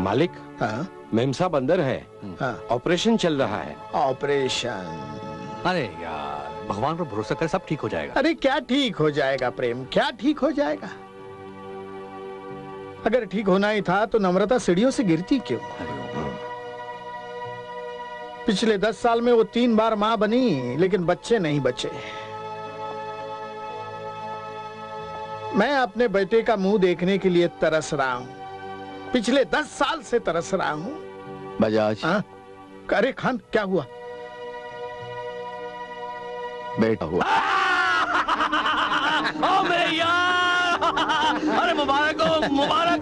मालिक, हाँ? मेम साहब अंदर है। हाँ। ऑपरेशन चल रहा है। ऑपरेशन? अरे यार, भगवान पर भरोसा कर, सब ठीक हो जाएगा। अरे क्या ठीक हो जाएगा प्रेम, क्या ठीक हो जाएगा? अगर ठीक होना ही था तो नम्रता सीढ़ियों से गिरती क्यों? पिछले 10 साल में वो 3 बार मां बनी, लेकिन बच्चे नहीं बचे। मैं अपने बेटे का मुंह देखने के लिए तरस रहा हूं, पिछले 10 साल से तरस रहा हूं। बजाज। अरे खान, क्या हुआ? बेटा हुआ। ओ मेरे यार, अरे मुबारक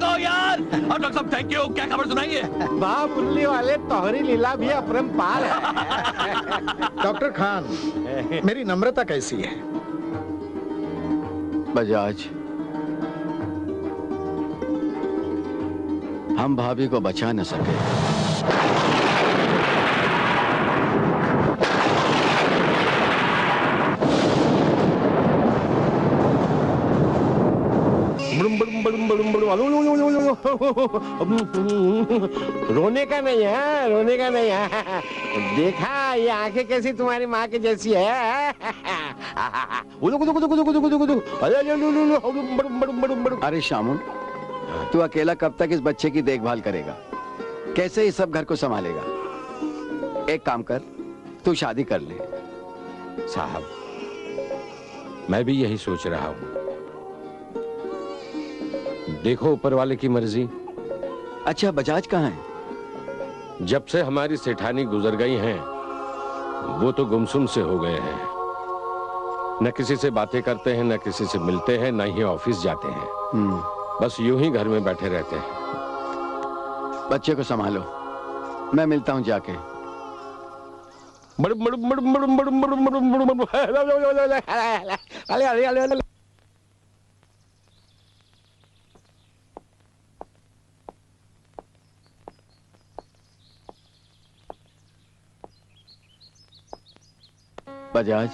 हो यार। और डॉक्टर साहब थैंक यू। क्या खबर सुनाइए? वाह, पुल्ली वाले तोहरी लीला भी अपरंपार है। डॉक्टर खान, मेरी नम्रता कैसी है? बजाज, हम भाभी को बचा न सके। रोने का नहीं है, रोने का नहीं है। देखा ये आंखें कैसी तुम्हारी माँ की जैसी है। अरे शामुन, तू अकेला कब तक इस बच्चे की देखभाल करेगा? कैसे इस सब घर को संभालेगा? एक काम कर, तू शादी कर ले। साहब, मैं भी यही सोच रहा हूँ। देखो ऊपर वाले की मर्जी। अच्छा, बजाज कहाँ है? जब से हमारी सेठानी गुजर गई हैं, वो तो गुमसुम से हो गए हैं। न किसी से बातें करते हैं, न किसी से मिलते हैं, न ही ऑफिस जाते हैं। बस यूं ही घर में बैठे रहते हैं। बच्चे को संभालो, मैं मिलता हूं जाके। बजाज,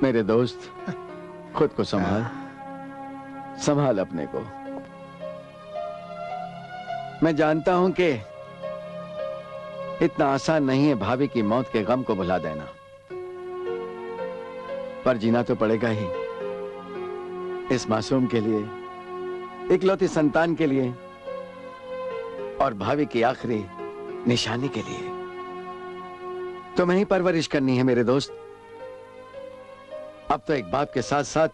मेरे दोस्त, खुद को संभाल, संभाल अपने को। मैं जानता हूं कि इतना आसान नहीं है भाभी की मौत के गम को भुला देना, पर जीना तो पड़ेगा ही। इस मासूम के लिए, इकलौती संतान के लिए, और भाभी की आखिरी निशानी के लिए। तुम्हें ही परवरिश करनी है मेरे दोस्त। अब तो एक बाप के साथ साथ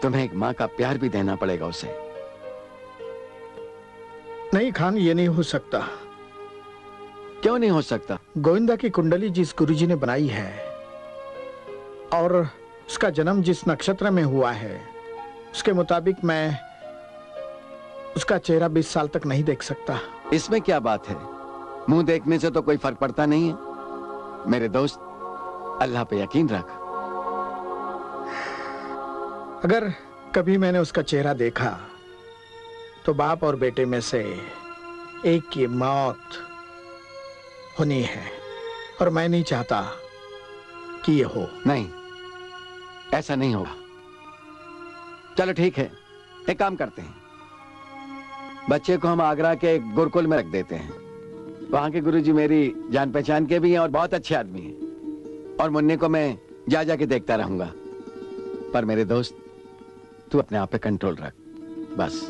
तुम्हें एक मां का प्यार भी देना पड़ेगा उसे। नहीं खान, ये नहीं हो सकता। क्यों नहीं हो सकता? गोविंदा की कुंडली जिस गुरुजी ने बनाई है और उसका जन्म जिस नक्षत्र में हुआ है, उसके मुताबिक मैं उसका चेहरा 20 साल तक नहीं देख सकता। इसमें क्या बात है? मुंह देखने से तो कोई फर्क पड़ता नहीं है मेरे दोस्त। अल्लाह पे यकीन रख। अगर कभी मैंने उसका चेहरा देखा तो बाप और बेटे में से एक की मौत होनी है, और मैं नहीं चाहता कि ये हो। नहीं, ऐसा नहीं होगा। चलो ठीक है, एक काम करते हैं, बच्चे को हम आगरा के गुरुकुल में रख देते हैं। वहां के गुरुजी मेरी जान पहचान के भी हैं और बहुत अच्छे आदमी हैं, और मुन्ने को मैं जा जाके देखता रहूंगा। पर मेरे दोस्त, तू अपने आप पे कंट्रोल रख बस।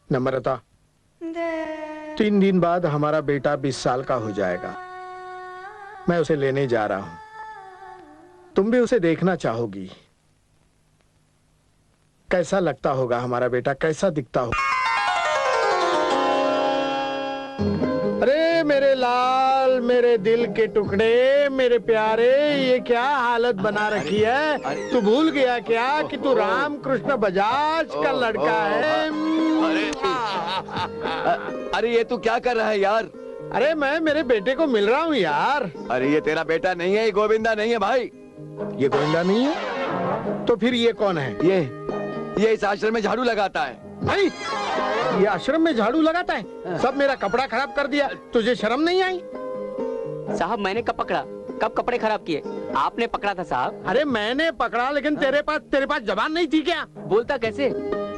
नम्रता, 3 दिन बाद हमारा बेटा 20 साल का हो जाएगा। मैं उसे लेने जा रहा हूं। तुम भी उसे देखना चाहोगी। कैसा लगता होगा हमारा बेटा, कैसा दिखता होगा। अरे मेरे लाल, मेरे दिल के टुकड़े, मेरे प्यारे, ये क्या हालत बना रखी है? तू भूल गया क्या कि तू राम कृष्ण बजाज का लड़का है? अरे ये तू क्या कर रहा है यार? अरे मैं मेरे बेटे को मिल रहा हूँ यार। अरे ये तेरा बेटा नहीं है, ये गोविंदा नहीं है भाई। ये गोविंदा नहीं है? तो फिर ये कौन है? ये इस आश्रम में झाड़ू लगाता है। भाई, ये आश्रम में झाड़ू लगाता है? सब मेरा कपड़ा खराब कर दिया। तुझे शर्म नहीं आई? साहब मैंने कब पकड़ा? कब कपड़े खराब किए? आपने पकड़ा था साहब। अरे मैंने पकड़ा, लेकिन तेरे पास जबान नहीं थी क्या? बोलता कैसे?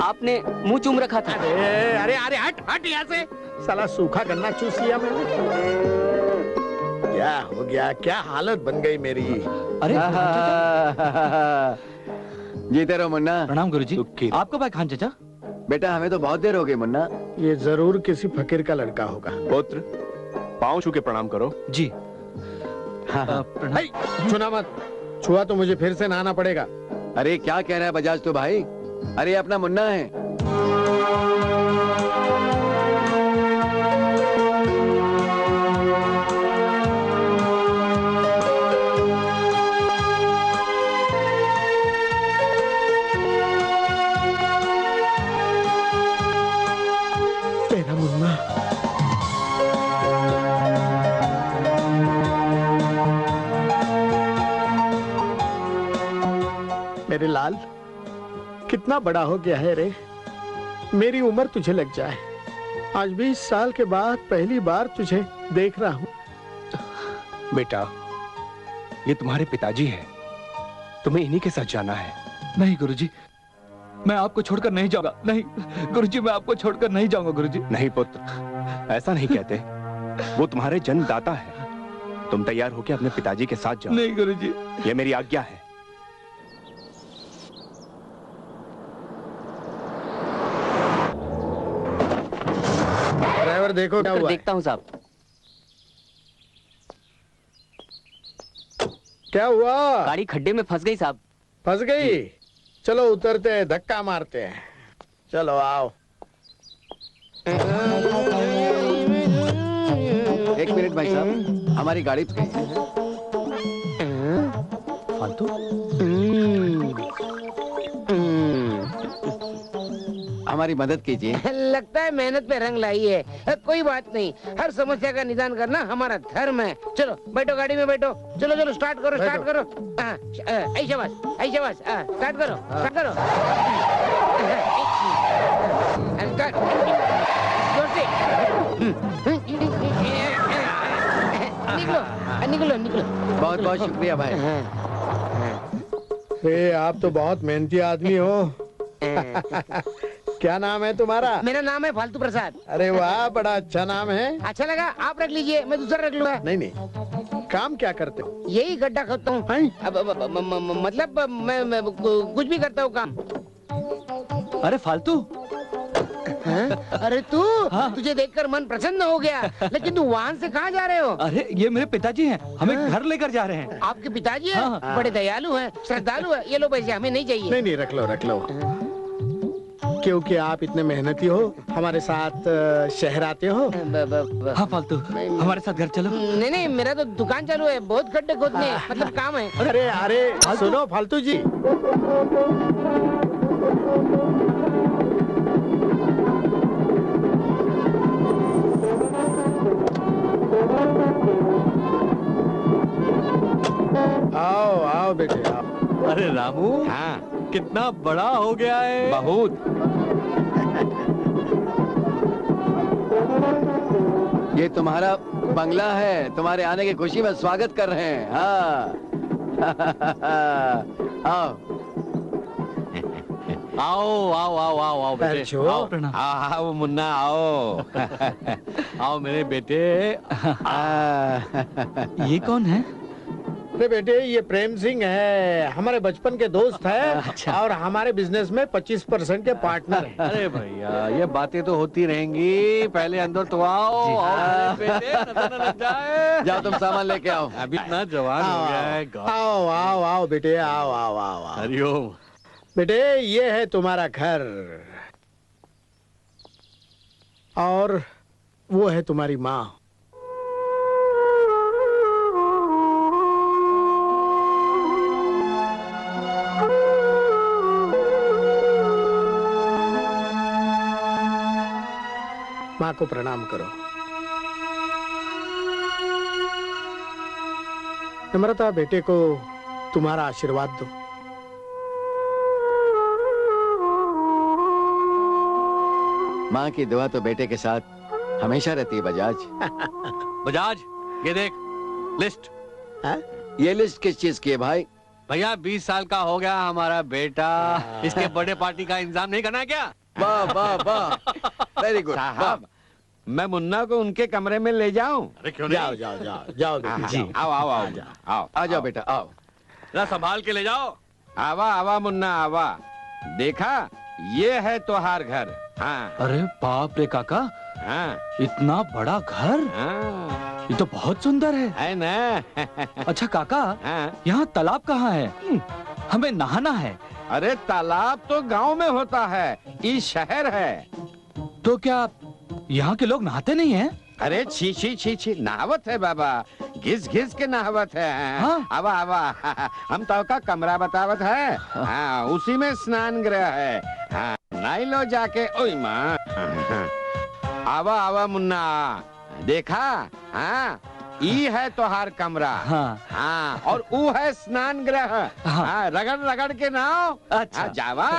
आपने मुंह चूम रखा था। अरे अरे अरे हट हट यहाँ से। साला सूखा गन्ना चूस लिया मैंने। क्या हो गया? क्या हालत बन गई मेरी? अरे जीते रहो मुन्ना। प्रणाम गुरुजी। आपको भाई खान चाचा? बेटा हमें तो बहुत देर हो गई मुन्ना। ये जरूर किसी फकीर का लड़का होगा। पुत्र, पाँव छू के प्रणाम करो। जी। छूना मत। छुआ तो मुझे फिर से नहाना पड़ेगा। अरे क्या कह रहा है बजाज तो भाई? अरे अपना मुन्ना है। मेरा मुन्ना। मेरे लाल, कितना बड़ा हो गया है रे। मेरी उम्र तुझे लग जाए। आज 20 साल के बाद पहली बार तुझे देख रहा हूँ। बेटा, ये तुम्हारे पिताजी हैं। तुम्हें इन्हीं के साथ जाना है। नहीं गुरुजी, मैं आपको छोड़कर नहीं जाऊंगा। नहीं गुरुजी, मैं आपको छोड़कर नहीं जाऊंगा गुरुजी। नहीं पुत्र, ऐसा नहीं कहते। वो तुम्हारे जन्मदाता है। तुम तैयार होकर अपने पिताजी के साथ जाओ। नहीं गुरुजी, ये मेरी आज्ञा है। ड्राइवर देखो क्या हुआ। देखता हूँ साहब। क्या हुआ? गाड़ी खड्डे में फंस गई साहब। फंस गई? चलो उतरते हैं, धक्का मारते हैं। चलो आओ। एक मिनट भाई साहब, हमारी गाड़ी तो गई है। फालतू। हमारी मदद कीजिए। लगता है मेहनत पे रंग लाई है। कोई बात नहीं, हर समस्या का निदान करना हमारा धर्म है। चलो बैठो, गाड़ी में बैठो। चलो चलो स्टार्ट करो, स्टार्ट करो। ऐसे बस, ऐसे बस। स्टार्ट करो, स्टार्ट करो। स्टार्ट जोर से। निकलो निकलो निकलो। बहुत बहुत शुक्रिया भाई। आप तो बहुत मेहनती आदमी हो। क्या नाम है तुम्हारा? मेरा नाम है फालतू प्रसाद। अरे वाह, बड़ा अच्छा नाम है। अच्छा लगा? आप रख लीजिए, मैं दूसरा रख लूंगा। नहीं नहीं, काम क्या करते हो? यही गड्ढा खोदता हूँ। मतलब मैं कुछ भी करता हूँ काम। अरे फालतू। अरे तू, तुझे देखकर मन प्रसन्न हो गया। लेकिन तू वाहन से कहाँ जा रहे हो? अरे ये मेरे पिताजी हैं, हमें घर लेकर जा रहे हैं। आपके पिताजी हैं? बड़े दयालु हैं, श्रद्धालु हैं। ये लो पैसे, हमें नहीं चाहिए। नहीं नहीं, रख लो रख लो। क्योंकि आप इतने मेहनती हो, हमारे साथ शहर आते हो। हाँ फालतू, हमारे साथ घर चलो। नहीं नहीं, मेरा तो दुकान चालू है, बहुत गड्ढे खोदने, मतलब काम है। अरे अरे सुनो फालतू जी। आओ आओ बेटे आओ। अरे रामू, हाँ, कितना बड़ा हो गया है। बहुत। ये तुम्हारा बंगला है, तुम्हारे आने की खुशी में स्वागत कर रहे हैं। हाँ। आओ आओ आओ आओ आओ आओ बेटे, अच्छो। आओ। आओ मुन्ना, आओ। आओ मेरे बेटे। ये कौन है? अरे बेटे ये प्रेम सिंह है, हमारे बचपन के दोस्त है। अच्छा। और हमारे बिजनेस में 25% के पार्टनर है। अरे भैया ये बातें तो होती रहेंगी, पहले अंदर तो आओ। जाओ तुम सामान लेके आओ। अभी इतना जवान हो गया है। आओ आओ आओ बेटे, आओ आओ आओ आओ। हरिओम। बेटे ये है तुम्हारा घर और वो है तुम्हारी माँ। माँ को प्रणाम करो। नम्रता बेटे को तुम्हारा आशीर्वाद दो। माँ की दुआ तो बेटे के साथ हमेशा रहती है बजाज। बजाज ये देख लिस्ट। ये लिस्ट किस चीज की है भाई? भैया 20 साल का हो गया हमारा बेटा, इसके बर्थडे पार्टी का इंतजाम नहीं करना है क्या? वाह वाह वाह, वेरी गुड। साहब मैं मुन्ना को उनके कमरे में ले जाऊं? अरे क्यों जाओ नहीं? जाओ जाओ जाओ बेटे, जी जाओ। आओ आओ आओ आओ आ जाओ बेटा आओ। जरा संभाल के ले जाओ। आवा आवा मुन्ना आवा। देखा ये है तोहार घर। हाँ अरे बाप रे काका, हाँ इतना बड़ा घर, हाँ ये तो बहुत सुंदर है। ना? अच्छा काका, हाँ। यहाँ तालाब कहाँ है? हमें नहाना है। अरे तालाब तो गांव में होता है, ये शहर है। तो क्या यहाँ के लोग नहाते नहीं हैं? अरे छी छी छी छी, नहावत है बाबा, घिस घिस के नहावत है। हाँ? आवा आवा, हम तो का कमरा बतावत है। हाँ उसी में स्नान गृह है। हाँ नाई लो जाके। ओई माँ, आवा आवा मुन्ना, देखा? हाँ ई है तोहार कमरा। हाँ। हाँ और ऊ है स्नान गृह। हाँ। हाँ रगड़ रगड़ के नहाओ। अच्छा। जावा।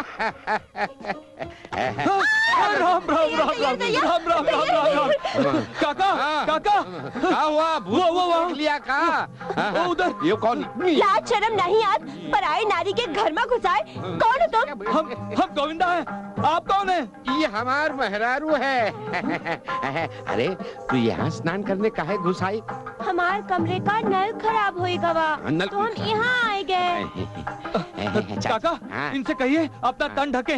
राम राम राम राम राम राम राम राम राम। काका हाँ। काका, क्या हुआ? भूत वो देख लिया का? वो उधर। ये कौन? लाज शर्म नहीं आत, पराई नारी के घर में घुसाए। कौन हो तुम? हम गोविंदा है। आप कौन है? ये हमार मेहरारू है। अरे तू यहाँ स्नान करने काहे घुस आई? हमार कमरे का नल खराब होई गवा, नल- तो हम यहाँ आए गए। काका हाँ। इनसे कहिए अपना तन ढके,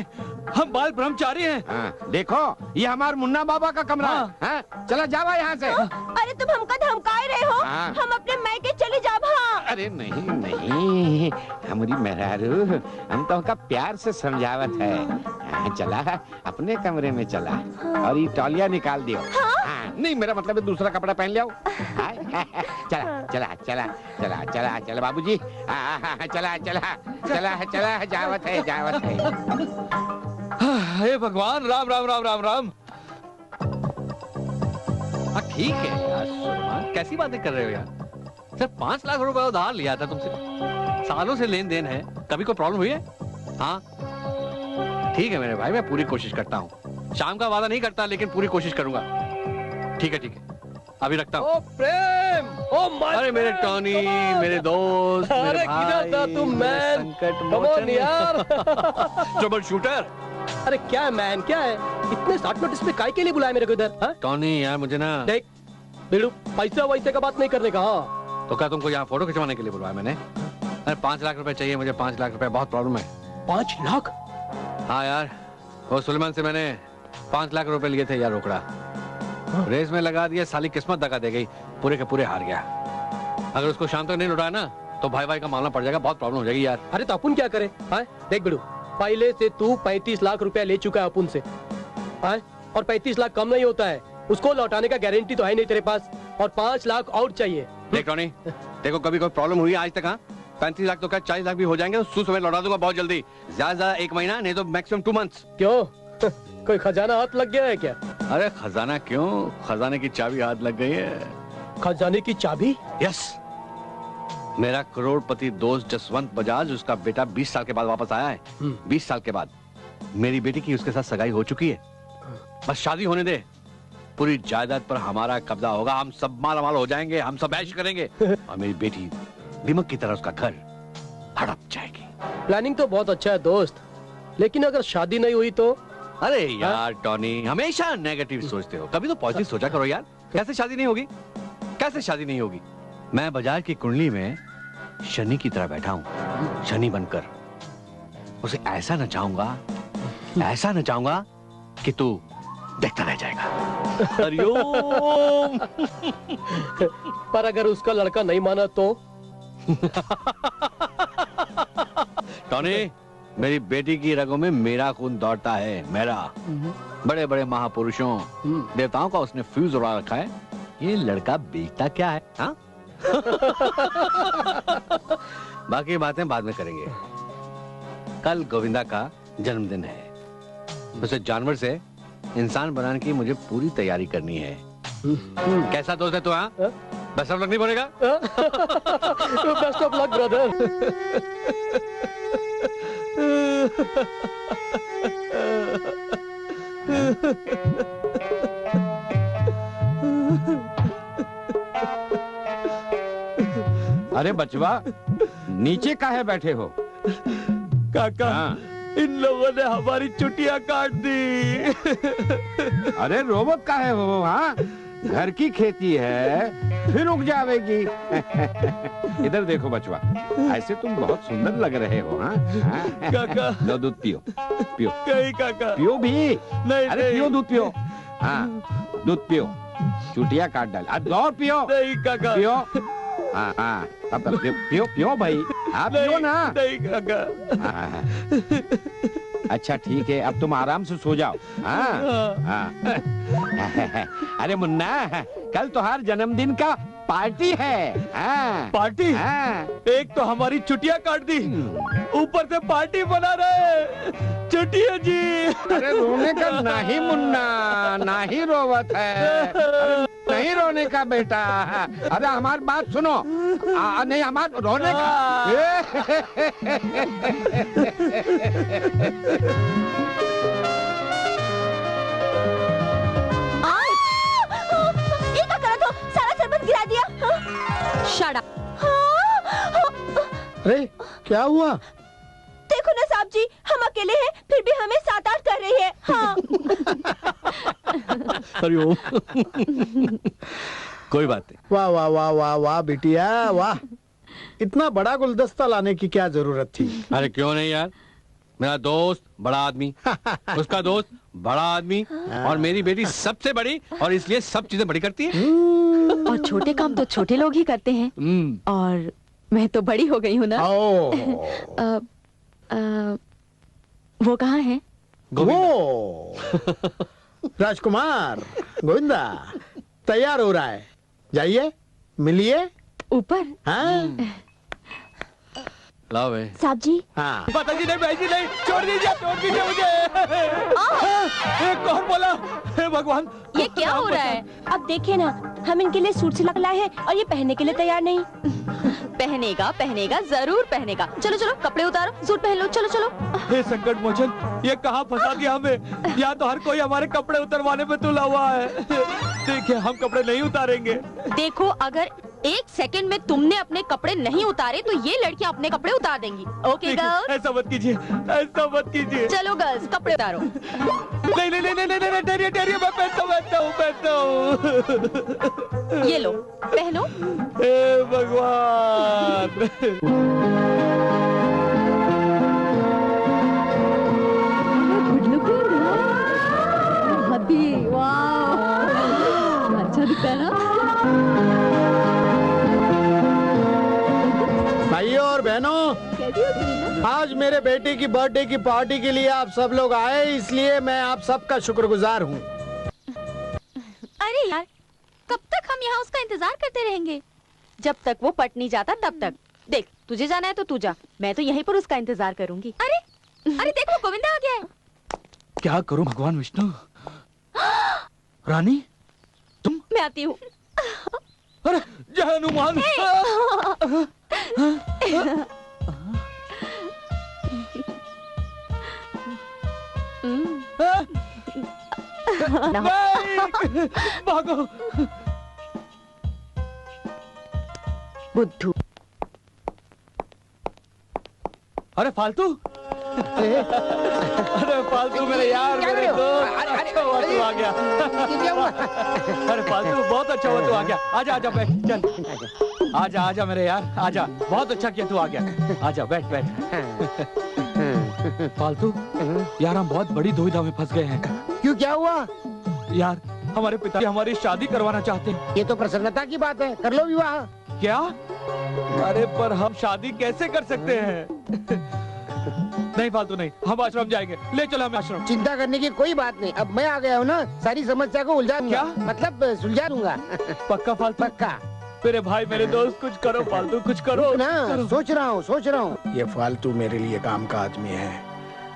हम बाल ब्रह्मचारी हैं। हाँ, देखो ये हमार मुन्ना बाबा का कमरा है। हाँ, चला जावा यहाँ से। अरे तुम हमका धमकाए रहे हो? हाँ। हम अपने मायके चले जाब। हाँ। अरे नहीं नहीं, हमारी मेहरारू, हम तो उनका प्यार से समझावत है। हाँ, चला अपने कमरे में चला और ये तौलिया निकाल दियो। हाँ, नहीं मेरा मतलब है दूसरा कपड़ा पहन लिया। चला चला चला चला चला चला बाबूजी, चला चला चला चला, जावत है जावत है। हे भगवान, राम राम राम राम राम। हाँ ठीक है यार सुलेमान, कैसी बातें कर रहे हो यार? सिर्फ 5 लाख रुपए उधार लिया था तुमसे, सालों से लेन देन है, कभी कोई प्रॉब्लम हुई है? हाँ ठीक है मेरे भाई, मैं पूरी कोशिश करता हूँ। शाम का वादा नहीं करता लेकिन पूरी कोशिश करूंगा। ठीक है अभी रखता हूँ। ओ प्रेम, ओ माय, अरे मेरे टॉनी, मेरे दोस्त, मेरे अरे किधर था तुम मैन? संकट कम ऑन यार। Trouble shooter. अरे क्या है मैन, क्या है? इतने शॉर्ट नोटिस पे काय के लिए बुलाया मेरे को इधर? हाँ? टॉनी यार मुझे ना, देख बिल्लू, पैसा वैसे का बात नहीं करने का। हाँ तो क्या तुमको यहाँ फोटो खिंचवाने के लिए बुलवाया मैंने? अरे 5 लाख रुपए चाहिए मुझे, 5 लाख रुपए, बहुत प्रॉब्लम है। 5 लाख? हाँ यार, वो सुलेमान से मैंने 5 लाख रुपए लिए थे यार, रोकड़ा रेस में लगा दिया, साली किस्मत दगा दे गई, पूरे के पूरे हार गया। अगर उसको शाम तक नहीं लौटाया ना तो भाई भाई का मामला पड़ जाएगा, बहुत प्रॉब्लम हो जाएगी यार। अरे तो अपन क्या करें? हाँ देख बिल्लू, पहले से तू 35 लाख रुपया ले चुका है अपन से। हाँ और 35 लाख कम नहीं होता है, उसको लौटाने का गारंटी तो है नहीं तेरे पास, और 5 लाख और चाहिए। देख टॉनी, देखो कभी कोई प्रॉब्लम हुई आज तक? हाँ 35 लाख तो क्या 40 लाख भी हो जाएंगे, उस समय लौटा दूंगा बहुत जल्दी, ज्यादा 1 महीना नहीं तो मैक्सिमम 2 मंथ्स। क्यों? कोई खजाना हाथ लग गया है क्या? अरे खजाना क्यों, खजाने की चाबी हाथ लग गई है। खजाने की चाबी? यस, मेरा करोड़पति दोस्त जसवंत बजाज, उसका बेटा 20 साल के बाद वापस आया है। 20 साल के बाद मेरी बेटी की उसके साथ सगाई हो चुकी है, बस शादी होने दे, पूरी जायदाद पर हमारा कब्जा होगा, हम सब मालामाल हो जाएंगे, हम सब ऐश करेंगे और मेरी बेटी दीमक की तरह उसका घर हड़प जाएगी। प्लानिंग तो बहुत अच्छा है दोस्त, लेकिन अगर शादी नहीं हुई तो? अरे यार टॉनी, हमेशा नेगेटिव सोचते हो, कभी तो पॉजिटिव सोचा करो यार। कैसे शादी नहीं होगी, कैसे शादी नहीं होगी? मैं बजाज की कुंडली में शनि की तरह बैठा हूं, शनि बनकर उसे ऐसा नचाऊंगा कि तू देखता रह जाएगा। हरिओम। पर अगर उसका लड़का नहीं माना तो? टॉनी, मेरी बेटी की रगों में मेरा खून दौड़ता है, मेरा। बड़े बड़े महापुरुषों, देवताओं का उसने फ्यूज उड़ा रखा है। ये लड़का बेचता क्या है? हाँ? बाकी बातें बाद में करेंगे। कल गोविंदा का जन्मदिन है। उसे जानवर से इंसान बनाने की मुझे पूरी तैयारी करनी है। कैसा दोस्त है तू? हाँ, बेस्ट ऑफ लक नहीं बोलेगा? Best of luck brother. अरे बचवा, नीचे काहे बैठे हो? काका, इन लोगों ने हमारी चुटिया काट दी। अरे रोबोट काहे हो? हाँ, घर की खेती है, फिर उग जावेगी। इधर देखो बचवा, ऐसे तुम बहुत सुंदर लग रहे हो। हाँ काका, लो दूध पियो, पियो। कहीं काका, पियो भी। नहीं, अरे पियो, दूध पियो। हाँ, दूध पियो, चुटिया काट डाल। और पियो। नहीं काका, पियो। हाँ हाँ, तब तक पियो, पियो भाई। हाँ पियो ना। नहीं काका। अच्छा ठीक है, अब तुम आराम से सो जाओ। हाँ हाँ। अरे मुन्ना, कल तुम्हार जन्मदिन का पार्टी है। हाँ पार्टी? हाँ। एक तो हमारी चुटिया काट दी, ऊपर से पार्टी बना रहे। चुटिया जी। अरे रोने का नहीं मुन्ना, नहीं रोवत है। अरे नहीं रोने का बेटा। अरे हमारी बात सुनो। नहीं, हमारे रोने का। ये क्या करा? तो सारा शरबत गिरा दिया। Shut up. अरे क्या हुआ? देखो ना साहब जी, हम अकेले हैं, फिर भी हमें 7-8 कर रही है। हाँ। हरिओम। कोई बात नहीं। वाह वाह वाह वाह वाह बिटिया वाह, इतना बड़ा गुलदस्ता लाने की क्या जरूरत थी? अरे क्यों नहीं यार, मेरा दोस्त बड़ा आदमी, उसका दोस्त बड़ा आदमी, और मेरी बेटी सबसे बड़ी, और इसलिए सब चीजें बड़ी करती है। और छोटे काम तो छोटे लोग ही करते हैं। और मैं तो बड़ी हो गई हूँ ना। वो कहाँ है? वो राजकुमार गोविंदा तैयार हो रहा है, जाइए मिलिए ऊपर। हाँ लाओ भाई। साहब जी। हाँ। पता जी नहीं, भाई जी नहीं, छोड़ दीजिए मुझे। कौन बोला? हे भगवान, ये क्या हो रहा है? अब देखिए ना, हम इनके लिए सूट सिला लाए हैं और ये पहनने के लिए तैयार नहीं। पहनेगा जरूर पहनेगा। चलो चलो कपड़े उतारो, सूट पहन लो। चलो चलो। हे संकट मोचन, ये कहाँ फंसा दिया हमें? यहाँ तो हर कोई हमारे कपड़े उतरवाने पे तुला हुआ है। देखिए, हम कपड़े नहीं उतारेंगे। देखो, अगर 1 सेकंड में तुमने अपने कपड़े नहीं उतारे तो ये लड़कियां अपने कपड़े उतार देंगी। Okay girls? ऐसा मत कीजिए, ऐसा मत कीजिए। चलो गर्ल्स, कपड़े उतारो। नहीं नहीं नहीं नहीं नहीं, ठहरिए, मैं पहनता हूँ। ये लो, पहनो। हे भगवान। अच्छा दिखता है ना? भाइयों और बहनों, आज मेरे बेटे की बर्थडे की पार्टी के लिए आप सब लोग आए, इसलिए मैं आप सबका शुक्रगुजार हूँ। अरे यार, कब तक हम यहाँ उसका इंतजार करते रहेंगे? जब तक वो पट नहीं जाता तब तक। देख, तुझे जाना है तो तू जा, मैं तो यहीं पर उसका इंतजार करूंगी। अरे देख, वो गोविंदा आ गया है। क्या करूं भगवान विष्णु? रानी, तुम? मैं आती हूँ। अरे जय हनुमान। भागो। बुद्धू। अरे फालतू। अरे फालतू मेरे यार, मेरे दोस्त, अच्छा हुआ तू आ गया। अरे फालतू, बहुत अच्छा हुआ तू आ गया। आजा आजा बैठ, चल। आजा आजा मेरे यार, आजा। बहुत अच्छा किया तू आ गया। आजा बैठ बैठ। फालतू यार, हम बहुत बड़ी दुविधा में फंस गए हैं। क्यों, क्या हुआ? यार हमारे पिताजी हमारी शादी करवाना चाहते हैं। ये तो प्रसन्नता की बात है, कर लो विवाह। क्या? अरे पर हम शादी कैसे कर सकते हैं? नहीं फालतू नहीं, हम आश्रम जाएंगे। ले चलो हमें आश्रम। चिंता करने की कोई बात नहीं, अब मैं आ गया हूँ ना, सारी समस्या को उलझा दूंगा। क्या? मतलब सुलझा दूंगा। पक्का फालतू? पक्का। मेरे भाई मेरे दोस्त, कुछ करो फालतू, कुछ करो ना। सोच रहा हूँ। ये फालतू मेरे लिए काम का आदमी है,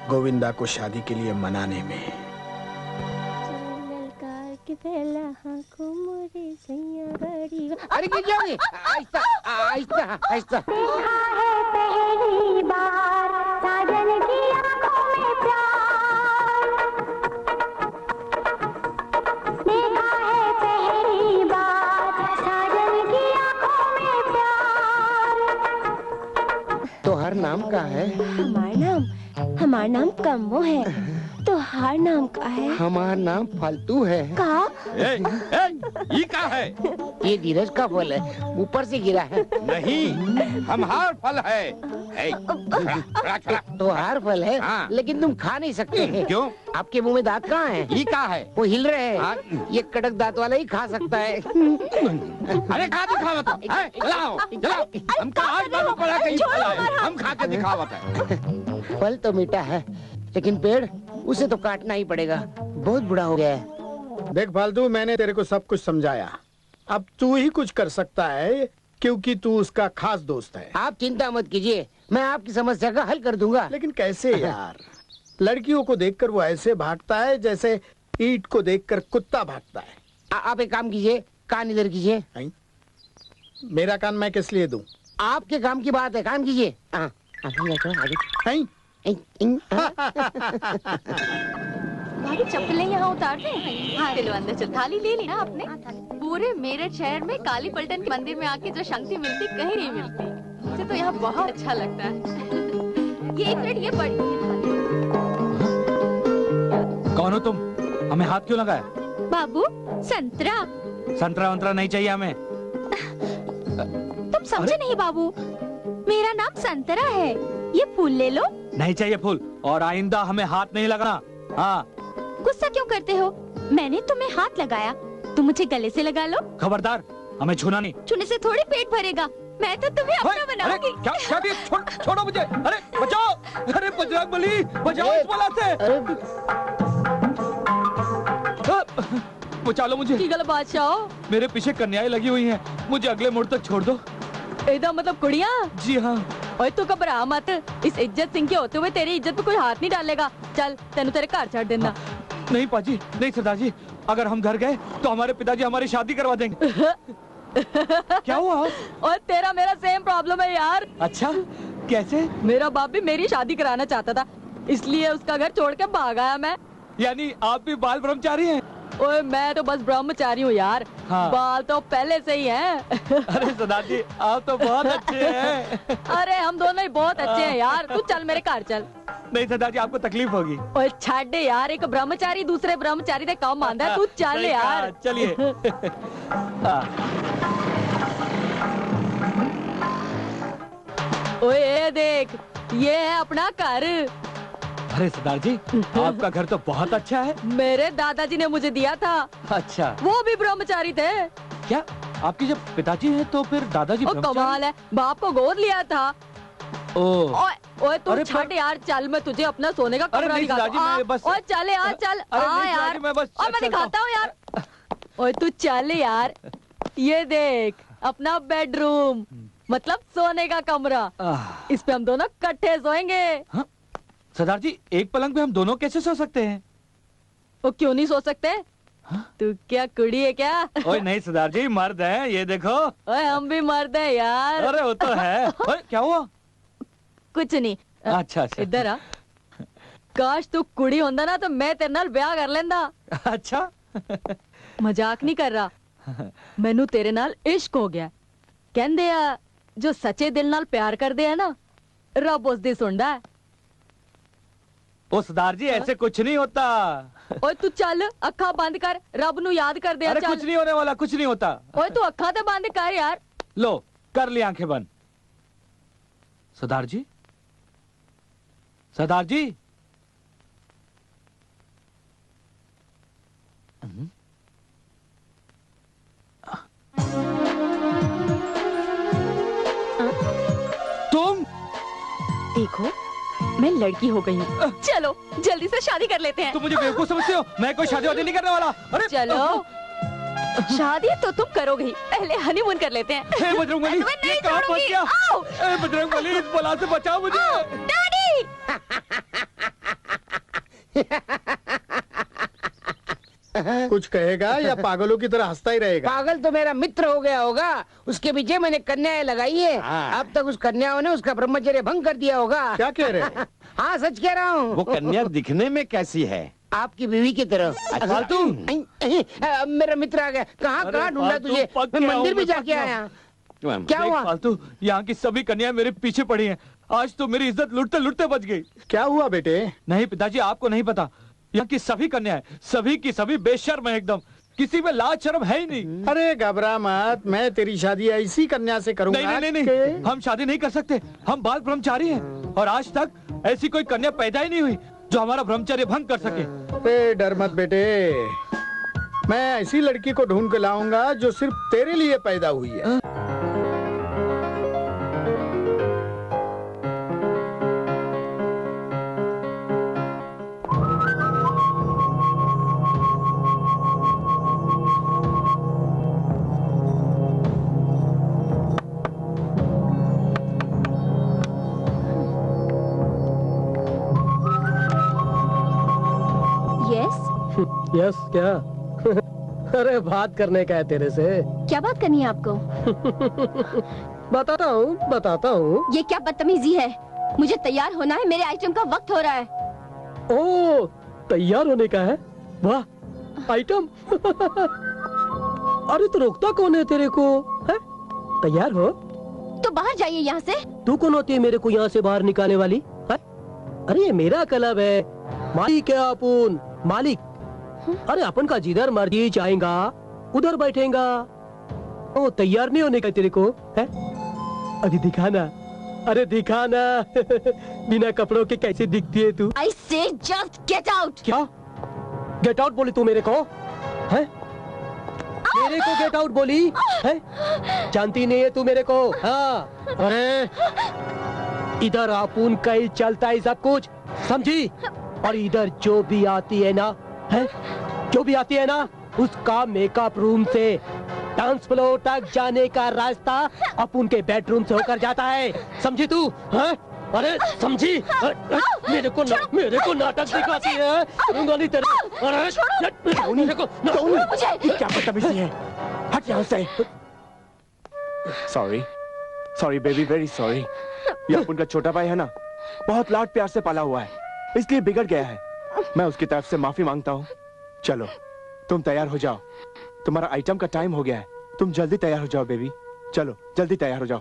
गोविंदा को शादी के लिए मनाने में। अरे गिर जाओगे, आहिस्ता आहिस्ता आहिस्ता। तोहार नाम का है? हमार नाम कम्मो है। तोहार नाम का है? हमार नाम फालतू है। का? ये क्या है? ये धीरज का फल है, ऊपर से गिरा है। नहीं, हमार फल है। तो हार फल है। हाँ। लेकिन तुम खा नहीं सकते हैं। क्यों? आपके मुंह में दांत कहाँ हैं? ये क्या है? वो हिल रहे हैं। ये कड़क दांत वाला ही खा सकता है। अरे खा दिखावत है, चलाओ चलाओ। हमका आज मालूम पड़ा कहीं फल है, हम खा के दिखावत है। फल तो मीठा है, लेकिन पेड़ उसे तो काटना ही पड़ेगा, बहुत बुरा हो गया है। देख फालतू, मैंने तेरे को सब कुछ समझाया, अब तू ही कुछ कर सकता है क्योंकि तू उसका खास दोस्त है। आप चिंता मत कीजिए, मैं आपकी समस्या का हल कर दूंगा। लेकिन कैसे यार? लड़कियों को देखकर वो ऐसे भागता है जैसे ईंट को देखकर कुत्ता भागता है। आप एक काम कीजिए, कान इधर कीजिए। मेरा कान मैं किस लिए दूं? आपके काम की बात है, काम कीजिए। भाभी चप्पलें यहाँ उतार दें? हाँ चलो अंदर चल। थाली ले ली ना आपने? पूरे मेरठ शहर में काली पलटन के मंदिर में आके जो शांति मिलती कहीं नहीं मिलती। मुझे तो यहाँ बहुत अच्छा लगता है। ये एक मिनट, ये पड़ी कौन हो तुम? हमें हाथ क्यों लगाया? बाबू संतरा। संतरा वंतरा नहीं चाहिए हमें। तुम समझे नहीं बाबू, मेरा नाम संतरा है। ये फूल ले लो। नहीं चाहिए फूल, और आइंदा हमें हाथ नहीं लगाना। हाँ। गुस्सा क्यों करते हो? मैंने तुम्हें हाथ लगाया, तुम मुझे गले से लगा लो। खबरदार, हमें छूना नहीं। छूने से थोड़ी पेट भरेगा, मैं तो तुम्हें अपना बनाऊंगी। क्या छोड़ो मुझे। अरे बचाओ, अरे बजरंगबली बचाओ इस बला से। बचा लो मुझे। की गल बादशाह, मेरे पीछे कन्याएं लगी हुई हैं, मुझे अगले मोड़ तक छोड़ दो। एदा मतलब कुड़िया? जी हाँ। और तू घबरा मत, इस इज्जत सिंह के होते हुए तेरी इज्जत पे कोई हाथ नहीं डालेगा। चल तेनू तेरे घर छोड़ देना। हाँ। नहीं पाजी, नहीं सरदार जी, अगर हम घर गए तो हमारे पिताजी हमारी शादी करवा देंगे। क्या हुआ? और तेरा मेरा सेम प्रॉब्लम है यार। अच्छा, कैसे? मेरा बाप भी मेरी शादी कराना चाहता था, इसलिए उसका घर छोड़ के भाग आया मैं। यानी आप भी बाल ब्रह्मचारी हैं? ओए मैं तो बस ब्रह्मचारी हूँ यार। हाँ। बाल तो पहले से ही हैं। अरे सरदार जी, आप तो बहुत अच्छे हैं। अरे हम दोनों ही बहुत अच्छे हैं यार। तू चल मेरे घर चल। नहीं सरदार जी, आपको तकलीफ होगी। ओए छाड़ दे यार, एक ब्रह्मचारी दूसरे ब्रह्मचारी से काम मानता है। तू चल यार। चलिए। ओए देख, ये है अपना घर। अरे सरदार जी, आपका घर तो बहुत अच्छा है। मेरे दादाजी ने मुझे दिया था। अच्छा। वो भी ब्रह्मचारी थे। क्या आपके जब पिताजी हैं तो फिर दादाजी ब्रह्मचारी? कमाल है, बाप को गोद लिया था। ओए तू छाट यार, चल मैं तुझे अपना सोने का कमरा दिखाता हूँ। ओए चल यार, चल आ यार। और मैं दिखाता हूँ यार। ओए तू चल यार, ये देख अपना बेडरूम, मतलब सोने का कमरा। इस पे हम दोनों इकट्ठे सोएंगे। सरदार जी, एक पलंग पे हम दोनों कैसे सो सकते हैं? वो क्यों नहीं सो सकते? तू क्या कुड़ी है क्या? ओए नहीं सरदार जी, मर्द है, ये देखो। ओए हम भी मर्द है यार। अरे वो तो है। ओए क्या हुआ? कुछ नहीं। अच्छा। इधर आ। काश तू कुड़ी होंदा ना तो मैं तेरे नाल ब्याह कर लेंदा। अच्छा। मजाक नहीं कर रहा, मैनू तेरे नाल इश्क हो गया। कहंदे आ जो सच्चे दिल नाल प्यार करदे है ना, रब उसदी सुनदा है। ओ सरदार जी, ऐसे कुछ नहीं होता। ओए तू चल, अखा बंद कर, रब नू याद कर दे। अरे कुछ नहीं होने वाला, कुछ नहीं होता। ओए तू अखा ते बंद कर यार। लो, कर ली आंखें बंद। सरदार जी, सरदार जी। तुम देखो, मैं लड़की हो गई हूँ। चलो जल्दी से शादी कर लेते हैं। तुम मुझे बेवकूफ समझते हो? मैं कोई शादी वादी नहीं करने वाला। अरे चलो, शादी तो तुम करोगे ही, पहले हनीमून कर लेते हैं। हे बजरंगबली, ये कहाँ फंस गया? हे बजरंगबली, इस बला से बचाओ मुझे। डैडी! कुछ कहेगा या पागलों की तरह हंसता ही रहेगा? पागल तो मेरा मित्र हो गया होगा। उसके पीछे मैंने कन्याएं लगाई है। अब तक उस कन्याओं ने उसका ब्रह्मचर्य भंग कर दिया होगा। क्या कह रहे? हाँ, सच कह रहा हूँ। वो कन्या दिखने में कैसी है? आपकी बीवी की तरह। फालतू। मेरा मित्र आ गया। कहाँ ढूंढा तुझे? मैं मंदिर भी जाके आया। क्या हुआ? फालतू, यहाँ की सभी कन्याएं मेरे पीछे पड़ी हैं। आज तो मेरी इज्जत लुटते लुटते बच गई। क्या हुआ बेटे? नहीं पिताजी, आपको नहीं पता। यहाँ की सभी कन्याएं, सभी की सभी बेशर्म है एकदम। किसी में लाज शर्म है ही नहीं। अरे घबरा मत, मैं तेरी शादी ऐसी कन्या से करूंगा। नहीं, नहीं, नहीं, हम शादी नहीं कर सकते। हम बाल ब्रह्मचारी हैं और आज तक ऐसी कोई कन्या पैदा ही नहीं हुई जो हमारा ब्रह्मचर्य भंग कर सके। अरे डर मत बेटे, मैं ऐसी लड़की को ढूंढ के लाऊंगा जो सिर्फ तेरे लिए पैदा हुई है। यस क्या? अरे बात करने का है तेरे से। क्या बात करनी है आपको? बताता हूँ। ये क्या बदतमीजी है? मुझे तैयार होना है, मेरे आइटम का वक्त हो रहा है। ओ, तैयार होने का है? वाह, आइटम। अरे तो रोकता कौन है तेरे को? है? तैयार हो तो बाहर जाइए यहाँ से। तू कौन होती है मेरे को यहाँ से बाहर निकालने वाली? है? अरे ये मेरा क्लब है, मालिक है अपन, मालिक। अरे अपन का जिधर मर्जी चाहेगा उधर बैठेगा। ओ, तैयार नहीं होने का तेरे को है? अभी दिखाना। अरे दिखाना। बिना कपड़ों के कैसे दिखती है तू? I say just get out। क्या गेट आउट बोली तू मेरे को? है? मेरे को गेट आउट बोली है? जानती नहीं है तू मेरे को? हाँ, अरे इधर अपुन कहीं चलता है सब कुछ, समझी? और इधर जो भी आती है ना, है? जो भी आती है ना, उसका मेकअप रूम से डांस फ्लोर तक जाने का रास्ता अपुन के बेडरूम से होकर जाता है, समझी तू? है? अरे समझी? मेरे को नाटक दिखाती है। नहीं तेरे। अरे मेरे को क्या बदतमीजी है? हट यहाँ से। Sorry baby, very sorry. ये अपन का छोटा भाई है ना, बहुत लाड प्यार से पाला हुआ है, इसलिए बिगड़ गया है। मैं उसकी तरफ से माफी मांगता हूँ। चलो तुम तैयार हो जाओ, तुम्हारा आइटम का टाइम हो गया है। तुम जल्दी तैयार हो जाओ बेबी, चलो जल्दी तैयार हो जाओ।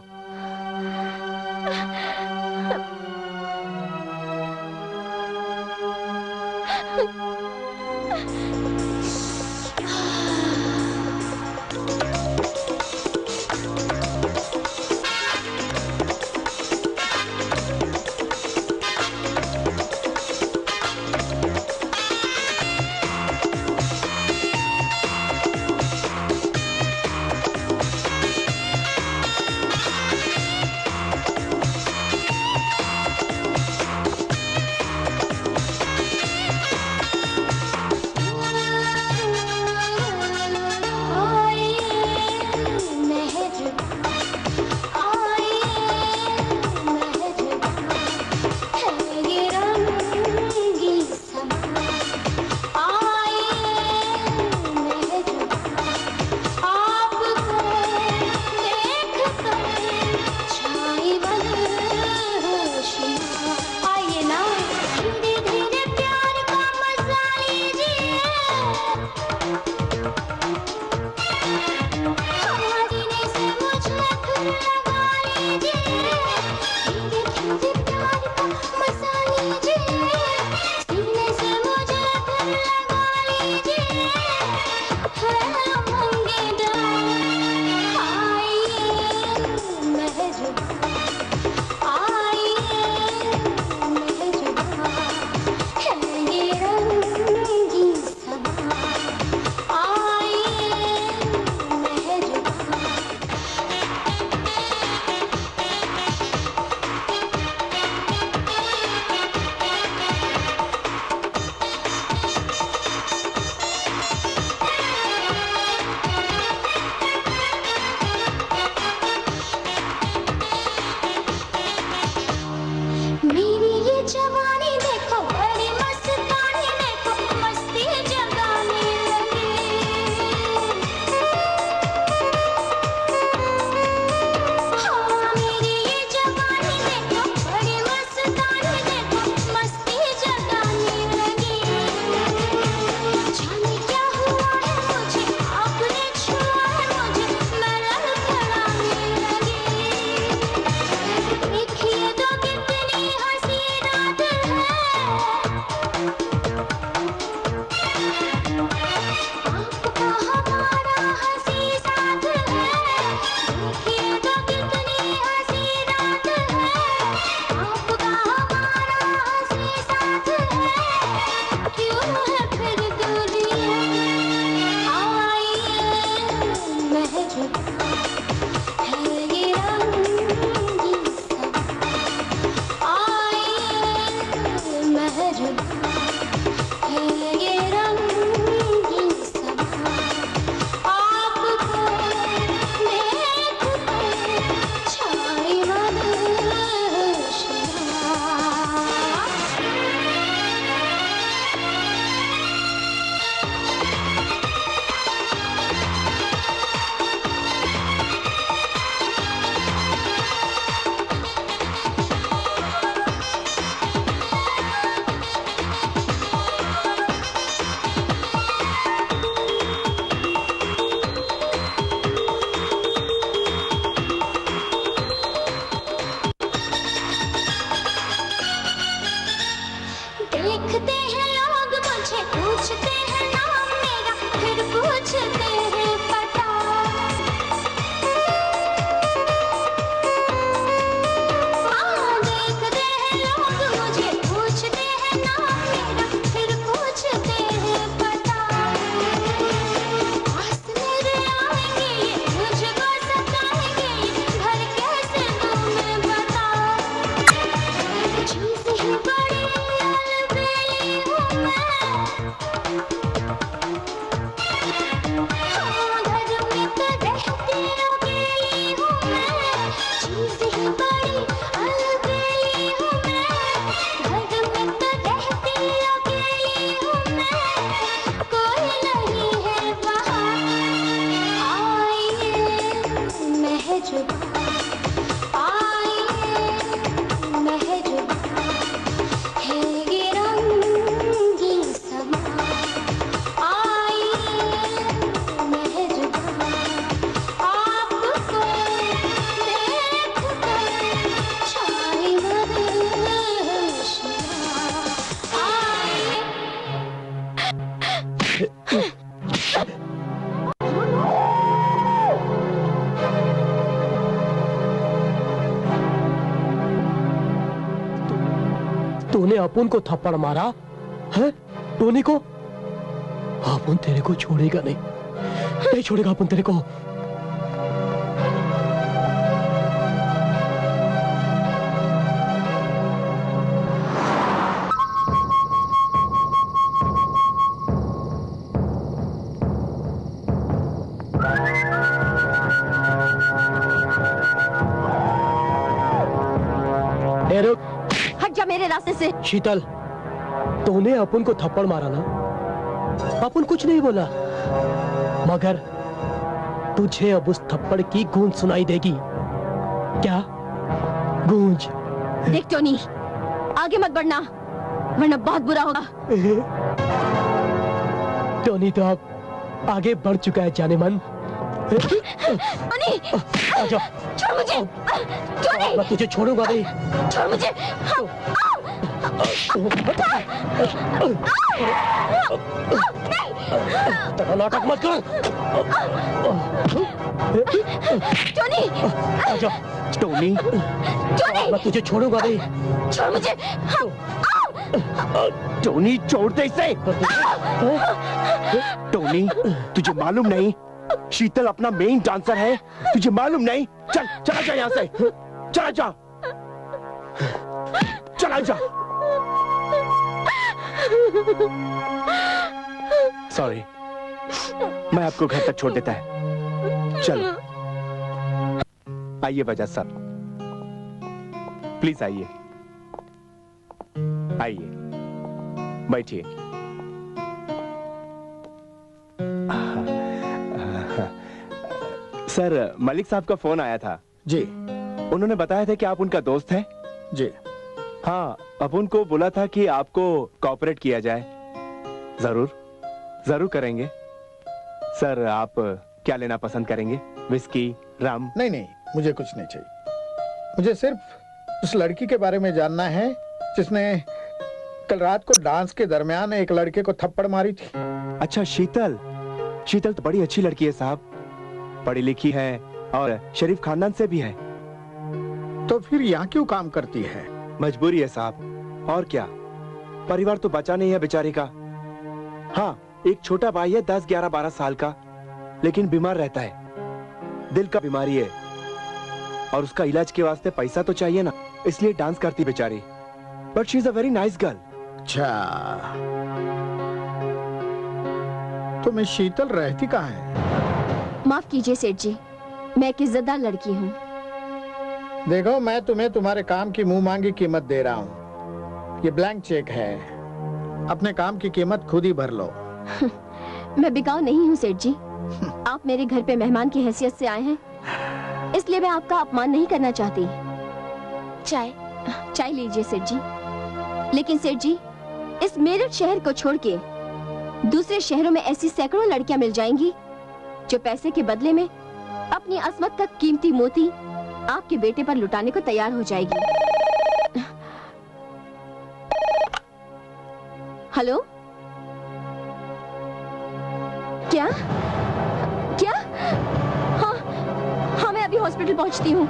तूने अपुन को थप्पड़ मारा है? टोनी को? अपुन तेरे को छोड़ेगा नहीं, नहीं छोड़ेगा अपुन तेरे को। हट जा मेरे रास्ते से। शीतल, तूने अपुन को थप्पड़ मारा ना? अपुन कुछ नहीं बोला, मगर तुझे अब उस थप्पड़ की गूंज सुनाई देगी। क्या गूंज? देख टोनी, आगे मत बढ़ना वरना बहुत बुरा होगा। टोनी तो अब आगे बढ़ चुका है जाने मन। टोनी, आजा। छोड़ मुझे। टोनी, मैं तुझे छोड़ूंगा नहीं। छोड़ मुझे। नाटक मत कर। टोनी, आजा। टोनी, टोनी, मैं तुझे छोड़ूंगा नहीं। छोड़ मुझे। टोनी छोड़ दे इसे। टोनी, तुझे मालूम नहीं शीतल अपना मेन डांसर है? तुझे मालूम नहीं? चल चला जा यहाँ से, चला जा, चला जा। सॉरी, मैं आपको घर तक छोड़ देता है। चलो आइए बजाज साहब, प्लीज आइए, आइए बैठिए। सर, मलिक साहब का फोन आया था। जी। उन्होंने बताया था कि आप उनका दोस्त हैं। जी हाँ, अब उनको बोला था कि आपको कोऑपरेट किया जाए। जरूर जरूर करेंगे। सर, आप क्या लेना पसंद करेंगे? विस्की, रम? नहीं नहीं, मुझे कुछ नहीं चाहिए। मुझे सिर्फ उस लड़की के बारे में जानना है जिसने कल रात को डांस के दरमियान एक लड़के को थप्पड़ मारी थी। अच्छा, शीतल। शीतल तो बड़ी अच्छी लड़की है साहब, पढ़ी लिखी है और शरीफ खानदान से भी है। तो फिर यहाँ क्यों काम करती है? मजबूरी है साहब, और क्या। परिवार तो बचा नहीं है बेचारी का। हाँ, एक छोटा भाई है 10, 11, 12 साल का, लेकिन बीमार रहता है, दिल का बीमारी है, और उसका इलाज के वास्ते पैसा तो चाहिए ना, इसलिए डांस करती बेचारी। But she is a very nice girl. अच्छा, तो मैं शीतल रहती कहाँ है? माफ कीजिए सेठ जी, मैं एक इज्जतदार लड़की हूँ। देखो, मैं तुम्हें तुम्हारे काम की मुंह मांगी कीमत दे रहा हूँ। ये ब्लैंक चेक है, अपने काम की कीमत खुद ही भर लो। मैं बिकाऊ नहीं हूँ सेठ जी। आप मेरे घर पे मेहमान की हैसियत से आए हैं, इसलिए मैं आपका अपमान नहीं करना चाहती। चाय लीजिए सेठ जी। लेकिन सेठ जी, इस मेरठ शहर को छोड़ के दूसरे शहरों में ऐसी सैकड़ों लड़कियां मिल जाएंगी जो पैसे के बदले में अपनी अस्मत का कीमती मोती आपके बेटे पर लुटाने को तैयार हो जाएगी। हेलो, क्या क्या? हाँ, मैं अभी हॉस्पिटल पहुंचती हूँ।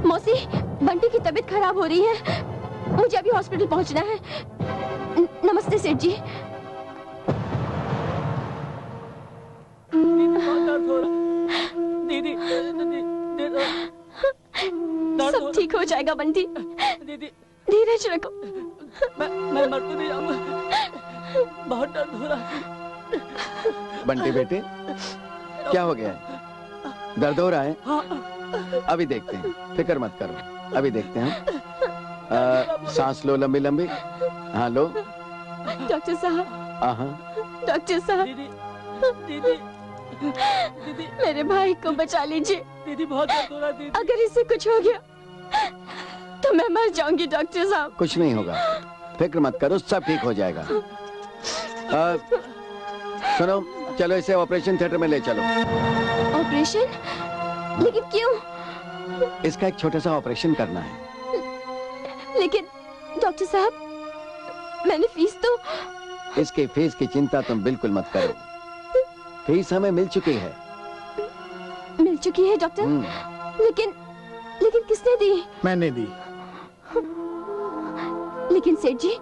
मौसी, बंटी की तबीयत खराब हो रही है, मुझे अभी हॉस्पिटल पहुंचना है। नमस्ते सेठ जी। दीदी, सब ठीक हो जाएगा बंटी, दीदी धीरज रखो। मैं मर तो नहीं जाऊंगा, बहुत दर्द हो रहा है। बंटी बेटे, क्या हो गया है? दर्द हो रहा है? अभी देखते हैं, फिक्र मत करो, अभी देखते हैं। सांस लो लंबी लंबी। हाँ लो। डॉक्टर साहब। हाँ, डॉक्टर साहब, दीदी, मेरे भाई को बचा लीजिए। दीदी बहुत दर्द हो रहा है दीदी। अगर इसे कुछ हो गया तो मैं मर जाऊंगी डॉक्टर साहब। कुछ नहीं होगा, फिक्र मत करो, सब ठीक हो जाएगा। सुनो, चलो इसे ऑपरेशन थिएटर में ले चलो। ऑपरेशन? लेकिन क्यों? इसका एक छोटा सा ऑपरेशन करना है। लेकिन डॉक्टर साहब, मैंने फीस तो... इसकी फीस की चिंता तुम बिल्कुल मत करो, फीस हमें मिल चुकी है। मिल चुकी है डॉक्टर? लेकिन किसने दी? मैंने दी। लेकिन सेठ जी,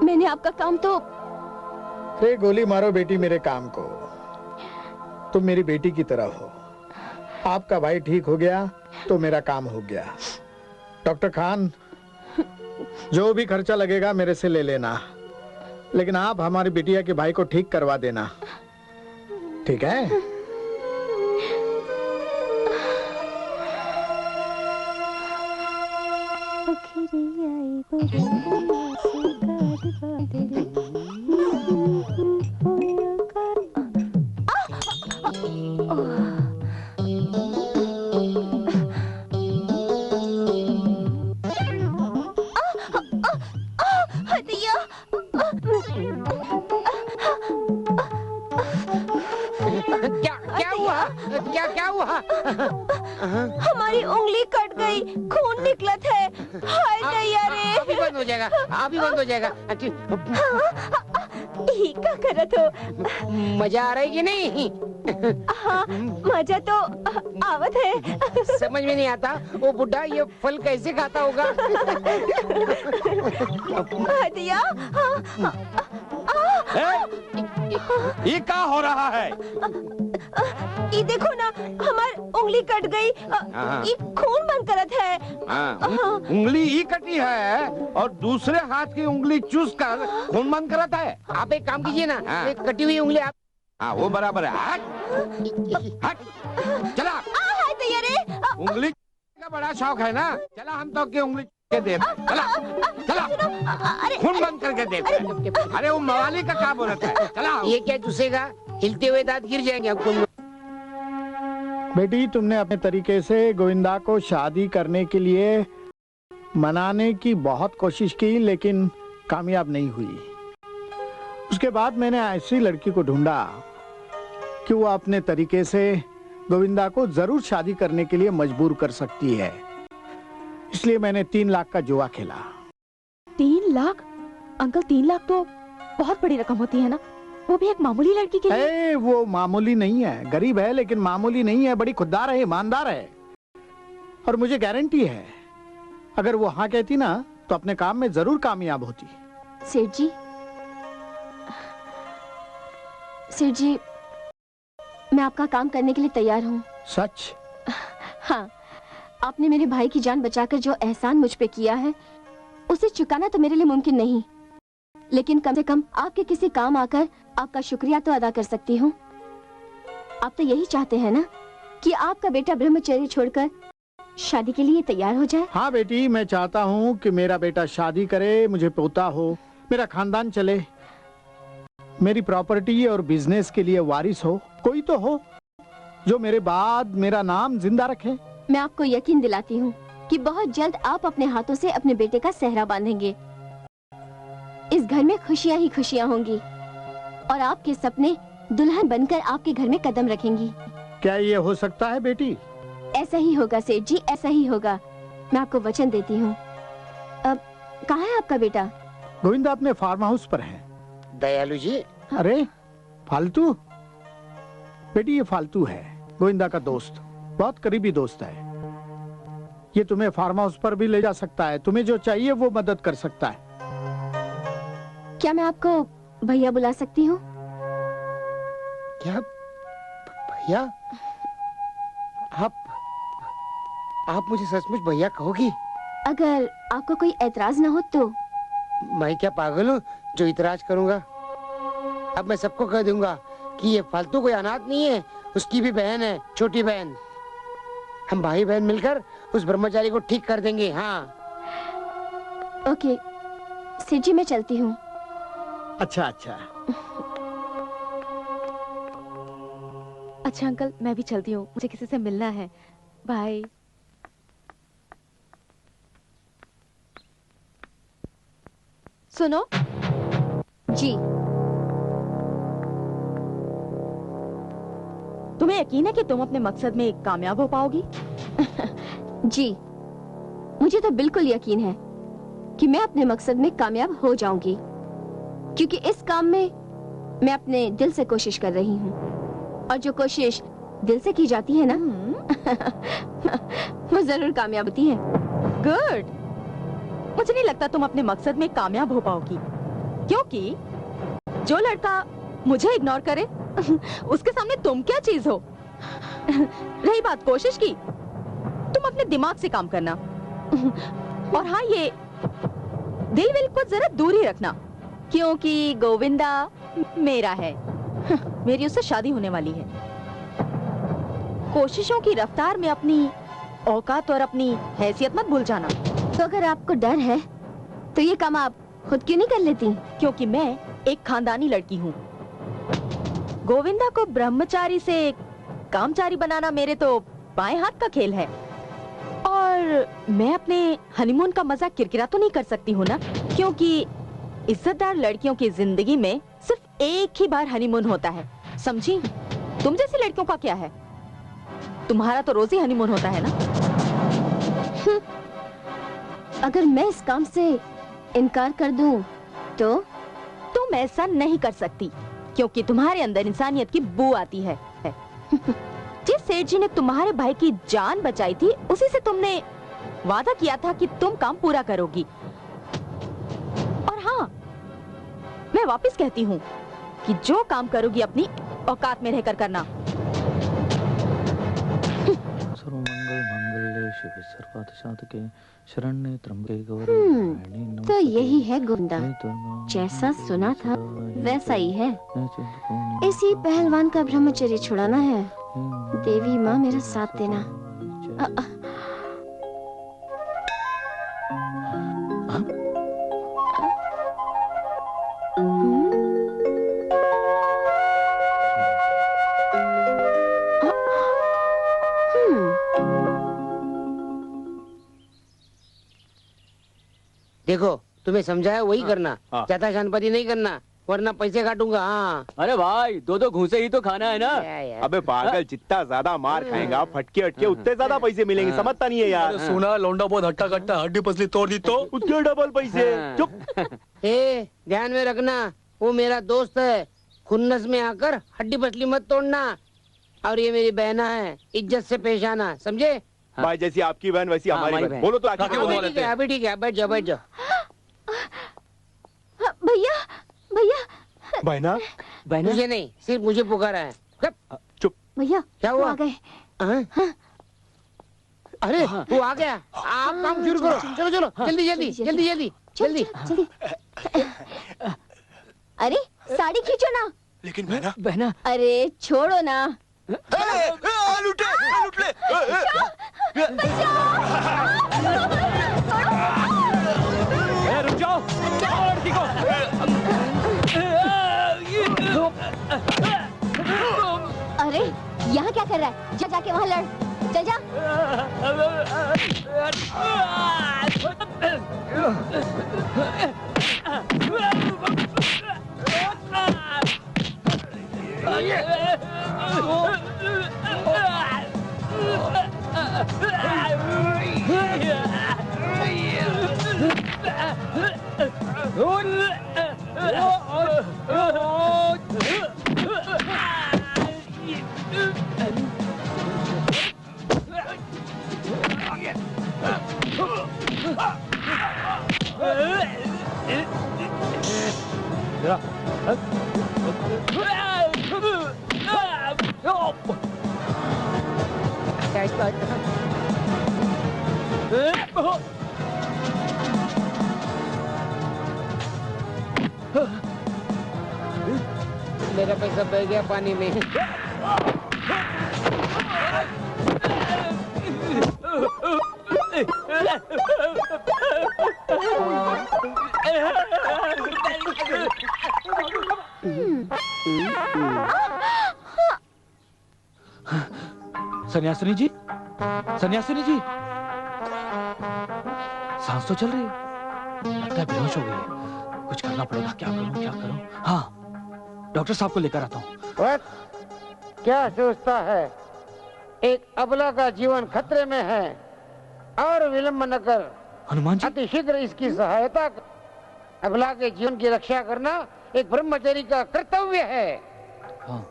मैंने आपका काम तो... अरे गोली मारो बेटी मेरे काम को। तुम मेरी बेटी की तरह हो। आपका भाई ठीक हो गया तो मेरा काम हो गया। डॉक्टर खान, जो भी खर्चा लगेगा मेरे से ले लेना, लेकिन आप हमारी बिटिया के भाई को ठीक करवा देना, ठीक है? क्या हुआ? हमारी उंगली कट गई, खून निकलत है। हाय दैया रे। अभी बंद हो जाएगा, अभी बंद हो जाएगा। ही क्या करत हो? मजा आ रहा है कि नहीं? हाँ, मजा तो आवत है। समझ में नहीं आता वो बुढ़ा ये फल कैसे खाता होगा। दिया, ये क्या हो रहा है? ये देखो ना, हमारी उंगली कट गई। ये खून बंद करत है। उंगली ही कटी है और दूसरे हाथ की उंगली चूस कर खून बंद करता है। आप एक काम कीजिए ना, एक कटी हुई उंगली आप... हाँ, वो बराबर है। हट, हट, चला। उंगली का बड़ा शौक है ना, चला हम तो की उंगली के दे। चला, चला, खून बंद करके दे। अरे वो मवाली का क्या बोलता है? चला। ये क्या चूसेगा? हिलते हुए दांत गिर जाएंगे आपको। बेटी, तुमने अपने तरीके से गोविंदा को शादी करने के लिए मनाने की बहुत कोशिश की, लेकिन कामयाब नहीं हुई। उसके बाद मैंने ऐसी लड़की को ढूंढा कि वो अपने तरीके से गोविंदा को जरूर शादी करने के लिए मजबूर कर सकती है। इसलिए मैंने 3 लाख का जुआ खेला। 3 लाख? अंकल, 3 लाख तो बहुत बड़ी रकम होती है ना, वो भी एक मामूली लड़की के लिए। वो मामूली नहीं है, गरीब है लेकिन मामूली नहीं है, बड़ी खुददार है, ईमानदार है। और मुझे गारंटी है, अगर वो हाँ कहती ना तो अपने काम में जरूर कामयाब होती। सेठ जी, मैं आपका काम करने के लिए तैयार हूँ। सच? हाँ, आपने मेरे भाई की जान बचाकर जो एहसान मुझ पे किया है, उसे चुकाना तो मेरे लिए मुमकिन नहीं, लेकिन कम से कम आपके किसी काम आकर आपका शुक्रिया तो अदा कर सकती हूँ। आप तो यही चाहते हैं ना कि आपका बेटा ब्रह्मचर्य छोड़कर शादी के लिए तैयार हो जाए? हाँ बेटी, मैं चाहता हूँ कि मेरा बेटा शादी करे, मुझे पोता हो, मेरा खानदान चले, मेरी प्रॉपर्टी और बिजनेस के लिए वारिस हो, कोई तो हो जो मेरे बाद मेरा नाम जिंदा रखे। मैं आपको यकीन दिलाती हूँ कि बहुत जल्द आप अपने हाथों से अपने बेटे का सेहरा बांधेंगे। इस घर में खुशियाँ ही खुशियाँ होंगी और आपके सपने दुल्हन बनकर आपके घर में कदम रखेंगी। क्या ये हो सकता है बेटी? ऐसा ही होगा सेठ जी, ऐसा ही होगा। मैं आपको वचन देती हूँ। अब कहाँ है आपका बेटा? गोविंदा अपने फार्म हाउस पर है। दयालु जी? अरे फालतू? बेटी ये फालतू है, गोविंदा का दोस्त, बहुत करीबी दोस्त है। ये तुम्हें फार्म हाउस पर भी ले जा सकता है, तुम्हें जो चाहिए वो मदद कर सकता है। क्या मैं आपको भैया बुला सकती हूँ? क्या भैया? आप मुझे सचमुच भैया कहोगी? अगर आपको कोई एतराज ना हो तो। मैं क्या पागल हूँ जो इतराज करूँगा? अब मैं सबको कह दूंगा कि ये फालतू कोई अनाथ नहीं है, उसकी भी बहन है, छोटी बहन। हम भाई बहन मिलकर उस ब्रह्मचारी को ठीक कर देंगे। हाँ ओके सेठ जी, मैं चलती हूँ। अच्छा अच्छा। अच्छा अंकल, मैं भी चलती हूँ, मुझे किसी से मिलना है। बाय। सुनो जी, तुम्हें यकीन है कि तुम अपने मकसद में कामयाब हो पाओगी? जी, मुझे तो बिल्कुल यकीन है कि मैं अपने मकसद में कामयाब हो जाऊंगी, क्योंकि इस काम में मैं अपने दिल से कोशिश कर रही हूँ, और जो कोशिश दिल से की जाती है ना वो जरूर कामयाब होती है। गुड, मुझे नहीं लगता तुम अपने मकसद में कामयाब हो पाओगी, क्योंकि जो लड़का मुझे इग्नोर करे उसके सामने तुम क्या चीज हो। रही बात कोशिश की, तुम अपने दिमाग से काम करना, और हाँ, ये दिल विल को जरा दूर ही रखना, क्योंकि गोविंदा मेरा है। मेरी उससे शादी होने वाली है। कोशिशों की रफ्तार में अपनी औकात और अपनी हैसियत मत भूल जाना। तो अगर आपको डर है तो ये काम आप खुद क्यों नहीं कर लेती? क्योंकि मैं एक खानदानी लड़की हूँ। गोविंदा को ब्रह्मचारी से कामचारी बनाना मेरे तो बाएं हाथ का खेल है, और मैं अपने हनीमून का मजा किरकिरा तो नहीं कर सकती हूँ ना, क्योंकि इज्जतदार लड़कियों की जिंदगी में सिर्फ एक ही बार हनीमून होता है, समझी? तुम जैसी लड़कियों का क्या है? तुम्हारा तो रोज ही हनीमून होता है ना। अगर मैं इस काम से इनकार कर दूं तो? तुम ऐसा नहीं कर सकती, क्योंकि तुम्हारे अंदर इंसानियत की बू आती है। जिस सेठ जी ने तुम्हारे भाई की जान बचाई थी, उसी से तुमने वादा किया था कि तुम काम पूरा करोगी। और हाँ, मैं वापस कहती हूँ कि जो काम करोगी अपनी औकात में रहकर करना। तो यही है गोविंदा, जैसा सुना था वैसा ही है। इसी पहलवान का ब्रह्मचर्य छुड़ाना है। देवी माँ मेरा साथ देना। देखो, तुम्हें समझाया वही करना, ज्यादा शानपति नहीं करना, वरना पैसे काटूंगा। हाँ। अरे भाई, दो घूंसे ही तो खाना है ना। अबे पागल, जितना ज्यादा मार खाएगा फटके हटके उतने ज्यादा पैसे मिलेंगे, समझता नहीं है यार। सुना लौंडा बहुत हट्टा कट्टा, हड्डी पसली तोड़ दी तो उसके डबल पैसे। चुप। ध्यान में रखना, वो मेरा दोस्त है, खुन्नस में आकर हड्डी पसली मत तोड़ना। और ये मेरी बहना है, इज्जत से पेश आना, समझे? भाई जैसी आपकी बहन वैसी हमारी बहन। बोलो तो अभी ठीक है, बैठ जाओ बैठ जाओ। भैया भैया। बहना मुझे नहीं, सिर्फ मुझे पुकारा है। चुप। भैया क्या हुआ? आ गए। अरे वो आ गया, आप काम शुरू करो। चलो चलो, जल्दी जल्दी जल्दी जल्दी जल्दी जल्दी। अरे साड़ी खींचो ना। लेकिन बहना। अरे छोड़ो ना। लूट ले। रुक जाओ, लड़की को। अरे यहाँ क्या कर रहा है? जा जाके वहाँ लड़। चल जा। मेरा पैसा बह गया पानी में। सन्यासिनी जी, सन्यासिनी जी, सांस तो चल रही है, लगता है बेहोश हो गई है। कुछ करना पड़ेगा। क्या करूं क्या करूं? हाँ, डॉक्टर साहब को लेकर आता हूँ। क्या सोचता है? एक अबला का जीवन खतरे में है, और विलंब न कर, हनुमान जी, अति शीघ्र इसकी सहायता कर। अबला के जीवन की रक्षा करना एक ब्रह्मचारी का कर्तव्य है। हाँ।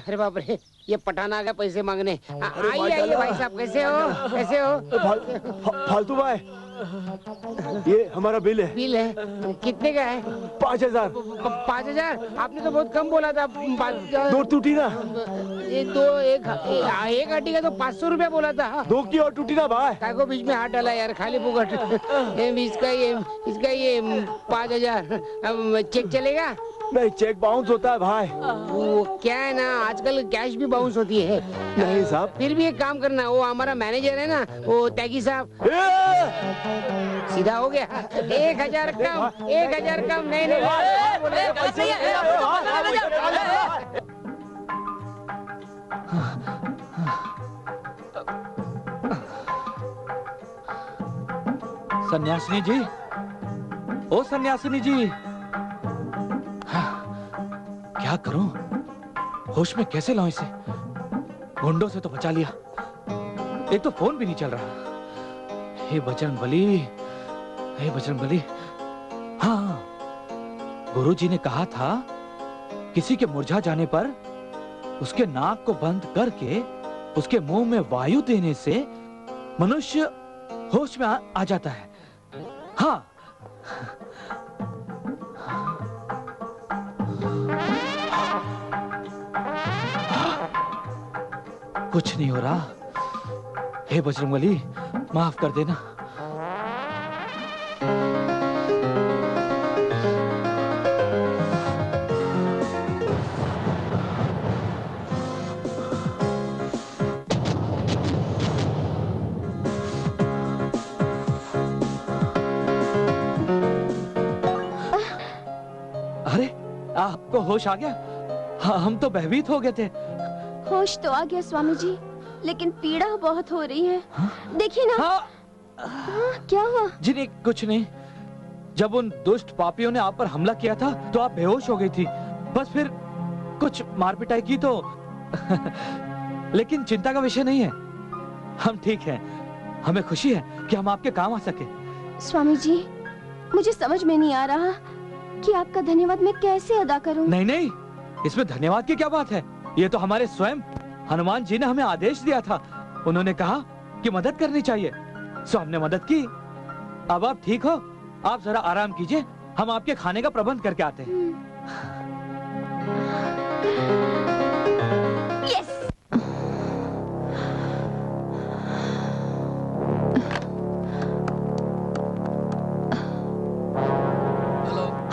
अरे बाप रे, ये पठान आ गया पैसे मांगने। आइए आइए भाई साहब, कैसे हो कैसे हो? फालतू भाई, ये हमारा बिल है। बिल है? कितने का है? 5000। 5000? आपने तो बहुत कम बोला था। 2 टूटी ना। ये एक आटी का तो 500 रुपया बोला था। 2 की और टूटी ना भाई। काय को बीच में हाथ डाला यार, खाली फुकट। इसका ये 5000 चेक चलेगा? नहीं, चेक बाउंस होता है भाई। वो क्या है ना, आजकल कैश भी बाउंस होती है। नहीं साहब। फिर भी एक काम करना, वो हमारा मैनेजर है ना, वो त्यागी साहब, सीधा हो गया। 1000 कम, 1000 कम। नहीं सन्यासिनी जी, ओ सन्यासिनी जी, क्या करूं? होश में कैसे लाऊं इसे? गुंडों से तो बचा लिया, एक तो फोन भी नहीं चल रहा। हे बजरंगबली, हे बजरंगबली। हाँ, गुरुजी ने कहा था किसी के मुरझा जाने पर उसके नाक को बंद करके उसके मुंह में वायु देने से मनुष्य होश में आ जाता है। हाँ, कुछ नहीं हो रहा। हे बजरंगबली, माफ कर देना। अरे, आपको होश आ गया? हाँ, हम तो भयभीत हो गए थे। होश तो आ गया स्वामी जी, लेकिन पीड़ा बहुत हो रही है। देखिए ना। क्या हुआ? जी नहीं, कुछ नहीं। जब उन दुष्ट पापियों ने आप पर हमला किया था तो आप बेहोश हो गई थी। बस फिर कुछ मारपिटाई की तो लेकिन चिंता का विषय नहीं है, हम ठीक हैं। हमें खुशी है कि हम आपके काम आ सके। स्वामी जी, मुझे समझ में नहीं आ रहा कि आपका धन्यवाद मैं कैसे अदा करूं। नहीं नहीं, इसमें धन्यवाद की क्या बात है? ये तो हमारे स्वयं हनुमान जी ने हमें आदेश दिया था। उन्होंने कहा कि मदद करनी चाहिए, सो हमने मदद की। अब आप ठीक हो, आप जरा आराम कीजिए, हम आपके खाने का प्रबंध करके आते हैं। यस।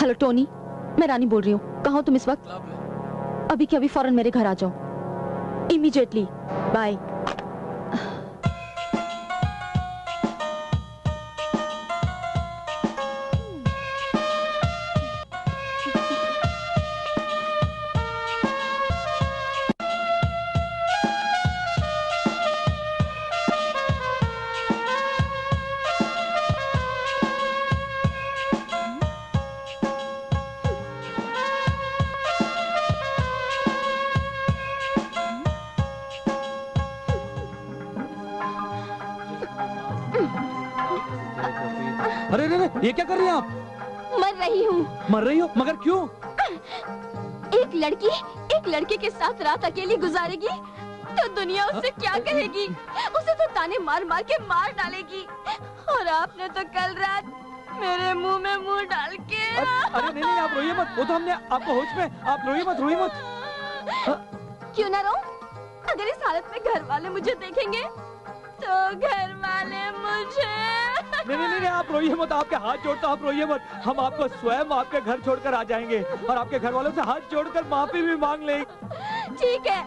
हेलो टोनी, मैं रानी बोल रही हूँ। कहाँ हो तुम इस वक्त? अभी के अभी फौरन मेरे घर आ जाओ, इमीडिएटली। बाय। अरे ये क्या कर रही हैं आप? मर रही हूँ। मर रही हो? मगर क्यों? एक लड़की एक लड़के के साथ रात अकेली गुजारेगी तो दुनिया उससे क्या कहेगी? उसे तो ताने मार मार के मार डालेगी। और आपने तो कल रात मेरे मुंह में मुंह डाल के। अरे नहीं, आप रोइए मत, वो तो हमने आपको होश में। आप रोइए मत। क्यों ना रो? अगर इस हालत में घर वाले मुझे देखेंगे तो घर वाले मुझे। नहीं, आप रोइए मत, आपके हाथ जोड़ता, आप रोइए मत। हम आपको स्वयं आपके घर छोड़कर आ जाएंगे और आपके घर वालों से हाथ जोड़कर माफी भी मांग लेंगे। ठीक है,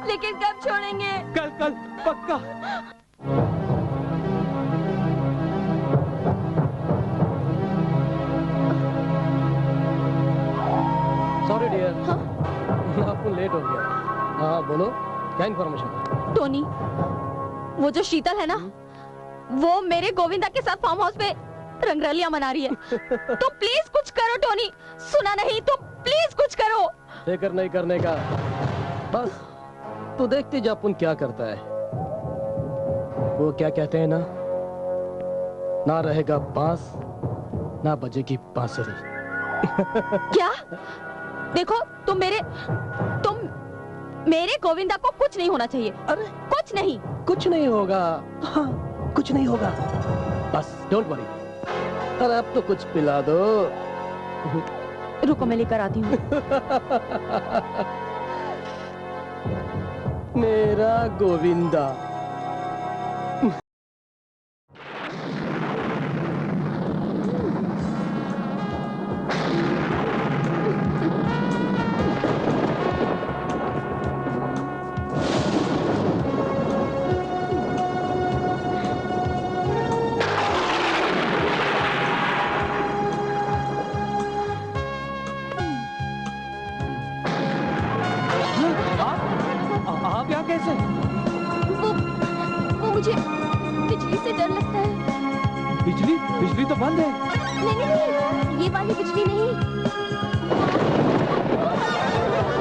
लेकिन कब छोड़ेंगे? कल पक्का। सॉरी डियर, आपको लेट हो गया। हाँ बोलो, क्या इन्फॉर्मेशन? टोनी, वो जो शीतल है ना, वो मेरे गोविंदा के साथ फार्म हाउस पे रंगरलियां मना रही है। तो प्लीज कुछ करो टोनी, सुना नहीं तो प्लीज कुछ करो। फिक्र नहीं करने का, बस तू देखती जा अपन क्या करता है। वो क्या कहते हैं ना रहेगा बांस ना बजेगी बांसुरी। क्या? देखो तुम मेरे गोविंदा को कुछ नहीं होना चाहिए। अरे कुछ नहीं। कुछ नहीं होगा। हाँ, कुछ नहीं होगा, बस डोंट वरी। अरे अब तो कुछ पिला दो। रुको मैं लेकर आती हूँ। मेरा गोविंदा। बिजली तो बंद है। नहीं, ये वाली बिजली नहीं।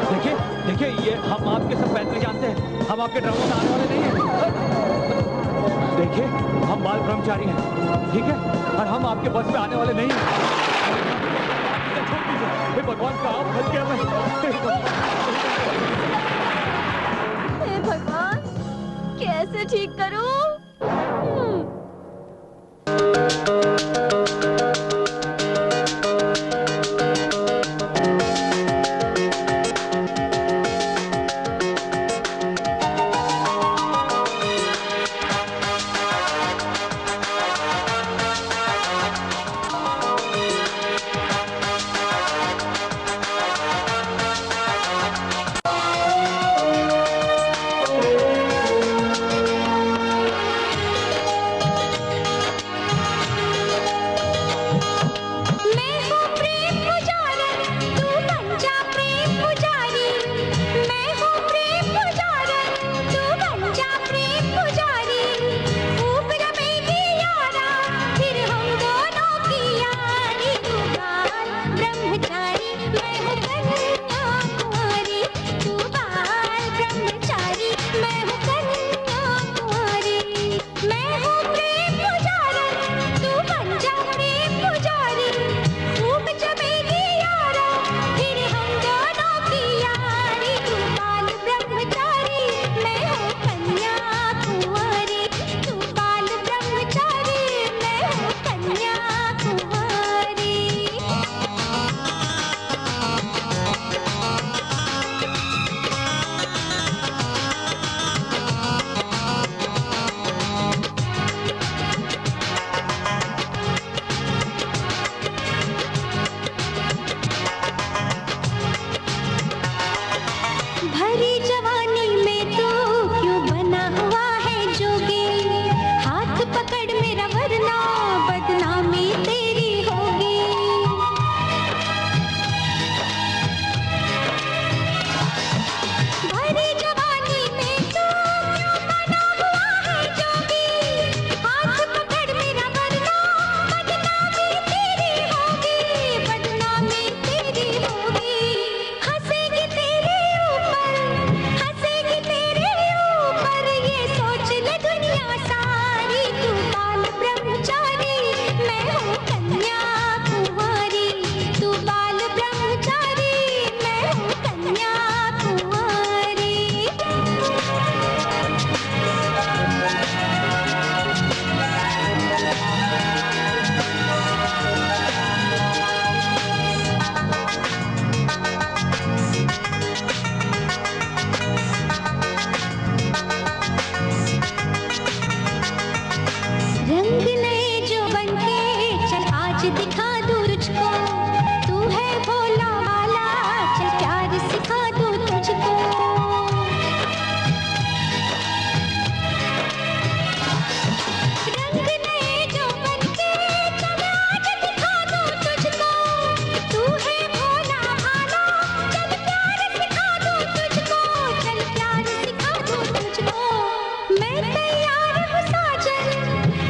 देखिए देखिए, ये हम आपके सब फैसले जानते हैं, हम आपके ड्रामों में आने वाले नहीं हैं। देखिए हम बाल ब्रह्मचारी हैं, ठीक है, और हम आपके बस में आने वाले नहीं हैं। छोड़ दीजिए, हे भगवान का आप बच गया मैं। हे भगवान, कैसे ठीक करूं?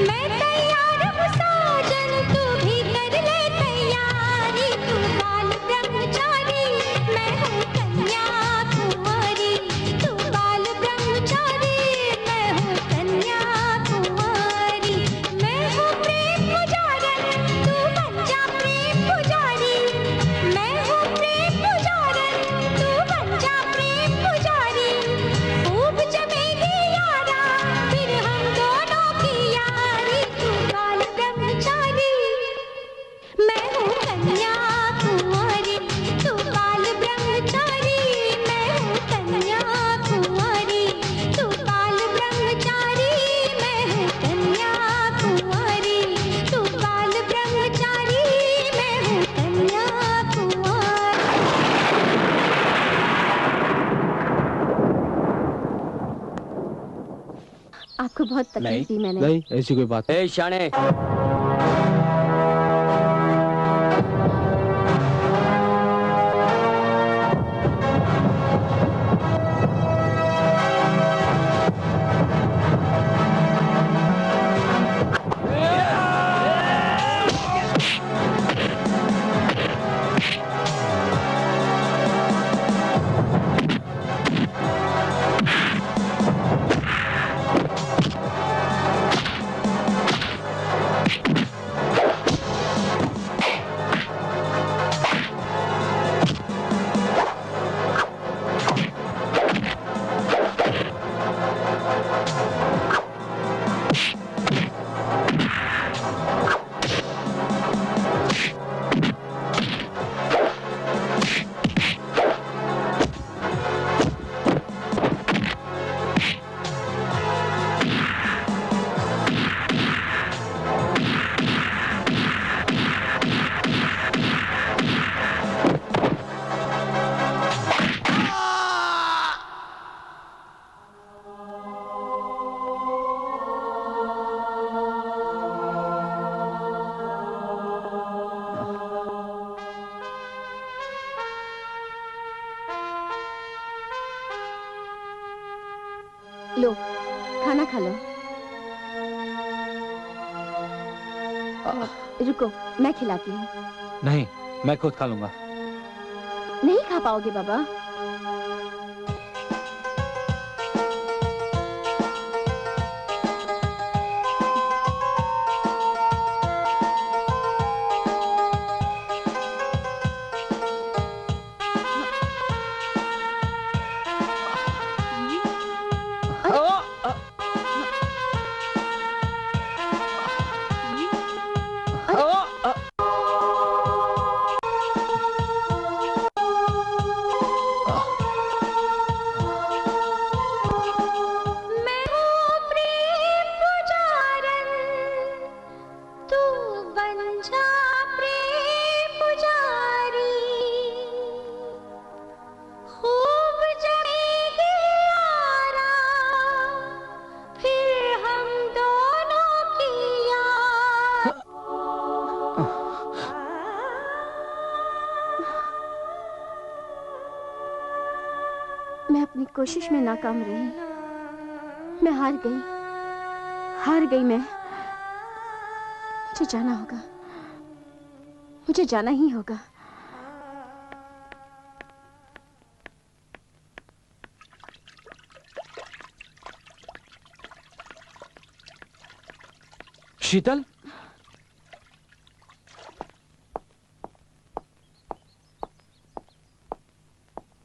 मैं तैयार हूँ साजन, तू भी कर ले आपको बहुत तकलीफ दी मैंने। नहीं ऐसी कोई बात ए शाने, लो खाना खा लो। रुको मैं खिलाती हूँ। नहीं, मैं खुद खा लूंगा। नहीं खा पाओगे बाबा। मैं अपनी कोशिश में नाकाम रही। मैं हार गई मैं। मुझे जाना होगा, मुझे जाना ही होगा। शीतल,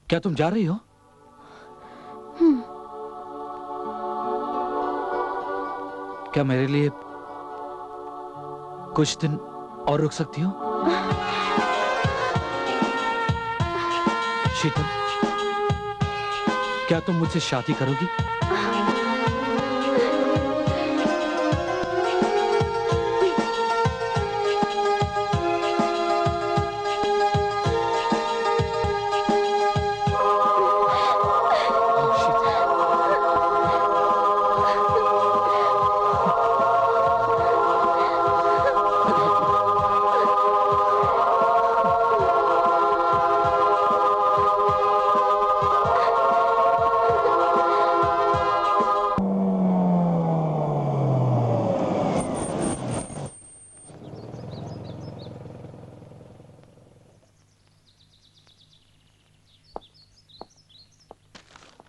क्या तुम जा रही हो? क्या मेरे लिए कुछ दिन और रुक सकती हो? शीतल, क्या तुम मुझसे शादी करोगी?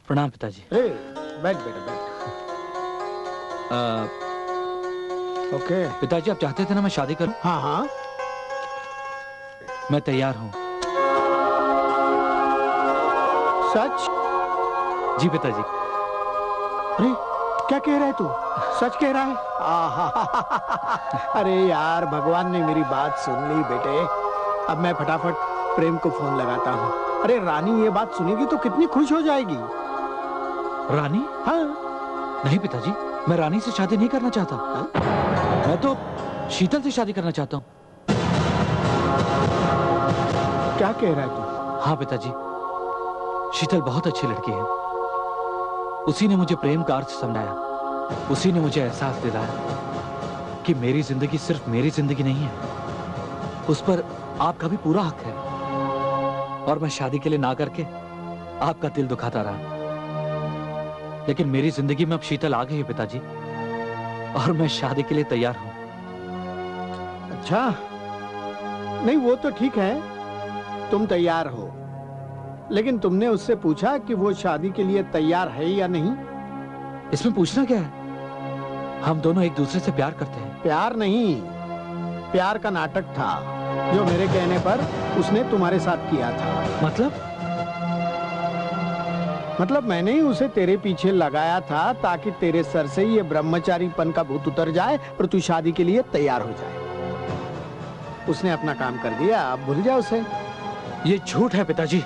प्रणाम पिताजी। बैठ बेटा बैठ। ओके पिताजी, आप चाहते थे ना मैं शादी करूं? हाँ हाँ, मैं तैयार हूं। सच? जी पिताजी। अरे क्या कह रहा है तू? सच कह रहा है? अरे यार, भगवान ने मेरी बात सुन ली बेटे। अब मैं फटाफट प्रेम को फोन लगाता हूँ। अरे रानी ये बात सुनेगी तो कितनी खुश हो जाएगी। रानी? हाँ। नहीं पिताजी, मैं रानी से शादी नहीं करना चाहता। मैं तो शीतल से शादी करना चाहता हूँ। क्या कह रहा है तू? हाँ पिताजी, शीतल बहुत अच्छी लड़की है। उसी ने मुझे प्रेम का अर्थ समझाया। उसी ने मुझे एहसास दिलाया कि मेरी जिंदगी सिर्फ मेरी जिंदगी नहीं है, उस पर आपका भी पूरा हक है। और मैं शादी के लिए ना करके आपका दिल दुखाता रहा, लेकिन मेरी जिंदगी में अब शीतल आ गई है पिताजी, और मैं शादी के लिए तैयार हूं। अच्छा, नहीं वो तो ठीक है, तुम तैयार हो, लेकिन तुमने उससे पूछा कि वो शादी के लिए तैयार है या नहीं? इसमें पूछना क्या है? हम दोनों एक दूसरे से प्यार करते हैं। प्यार नहीं, प्यार का नाटक था जो मेरे कहने पर उसने तुम्हारे साथ किया था। मतलब मैंने ही उसे तेरे पीछे लगाया था ताकि तेरे सर से ये ब्रह्मचारीपन का भूत उतर जाए और तू शादी के लिए तैयार हो जाए। उसने अपना काम कर दिया, अब भूल जाओ उसे। ये झूठ है पिताजी।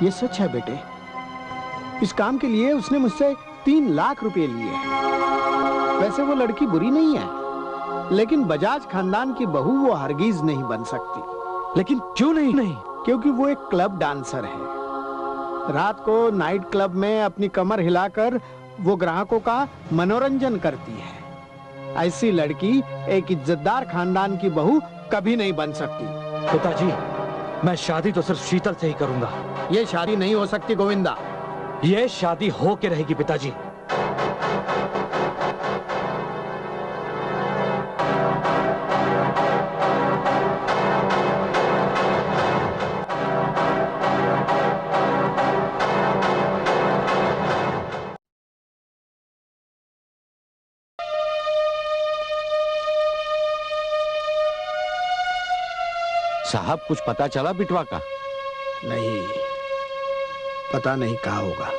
ये सच है बेटे। इस काम के लिए उसने मुझसे 3 लाख रुपए लिए हैं। वैसे वो लड़की बुरी नहीं है, लेकिन बजाज खानदान की बहू वो हरगिज नहीं बन सकती। लेकिन क्यों नहीं? क्योंकि वो एक क्लब डांसर है। रात को नाइट क्लब में अपनी कमर हिलाकर वो ग्राहकों का मनोरंजन करती है। ऐसी लड़की एक इज्जतदार खानदान की बहू कभी नहीं बन सकती। पिताजी, मैं शादी तो सिर्फ शीतल से ही करूंगा। ये शादी नहीं हो सकती गोविंदा। ये शादी हो के रहेगी पिताजी। साहब, कुछ पता चला बिटवा का? नहीं, पता नहीं कहाँ होगा।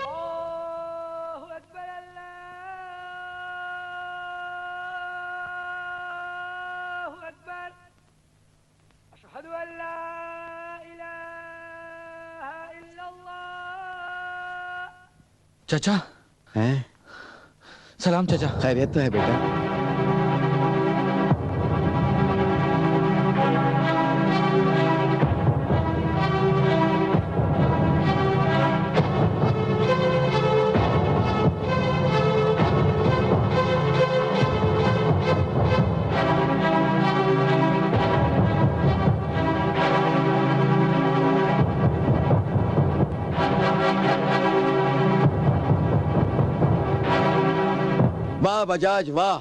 चाचा हैं? सलाम चाचा। खैरियत तो है बेटा? वाह बजाज वाह,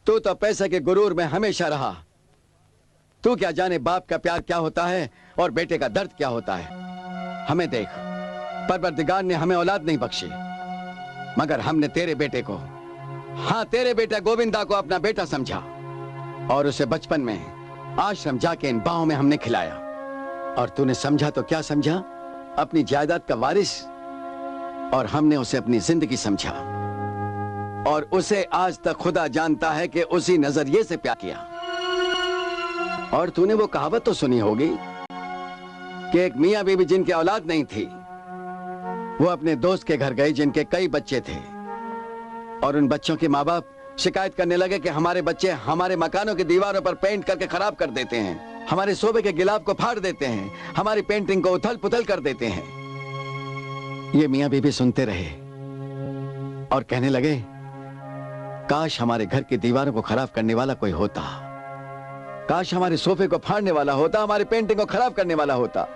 तू तो पैसे के गुरूर में हमेशा रहा। तू क्या जाने बाप का प्यार क्या होता है और बेटे का दर्द क्या होता है। हमें देख, परवरदिगार ने हमें औलाद नहीं बख्शी, मगर हमने तेरे बेटे को, हाँ तेरे बेटा गोविंदा को अपना बेटा समझा, और उसे बचपन में आश्रम जाके इन बाहों में हमने खिलाया। और तूने समझा तो क्या समझा? अपनी जायदाद का वारिस। और हमने उसे अपनी जिंदगी समझा, और उसे आज तक खुदा जानता है कि उसी नजरिए से प्यार किया। और तूने वो कहावत तो सुनी होगी कि एक मियां बीवी जिनके औलाद नहीं थी, वो अपने दोस्त के घर गए जिनके कई बच्चे थे, और उन बच्चों के माँ बाप शिकायत करने लगे कि हमारे बच्चे हमारे मकानों की दीवारों पर पेंट करके खराब कर देते हैं, हमारे सोबे के गिलाफ को फाड़ देते हैं, हमारी पेंटिंग को उथल पुथल कर देते हैं। ये मियां बीवी सुनते रहे और कहने लगे, काश हमारे घर की दीवारों को खराब करने वाला कोई होता, काश हमारे सोफे को फाड़ने वाला होता, हमारी पेंटिंग को खराब करने वाला होता।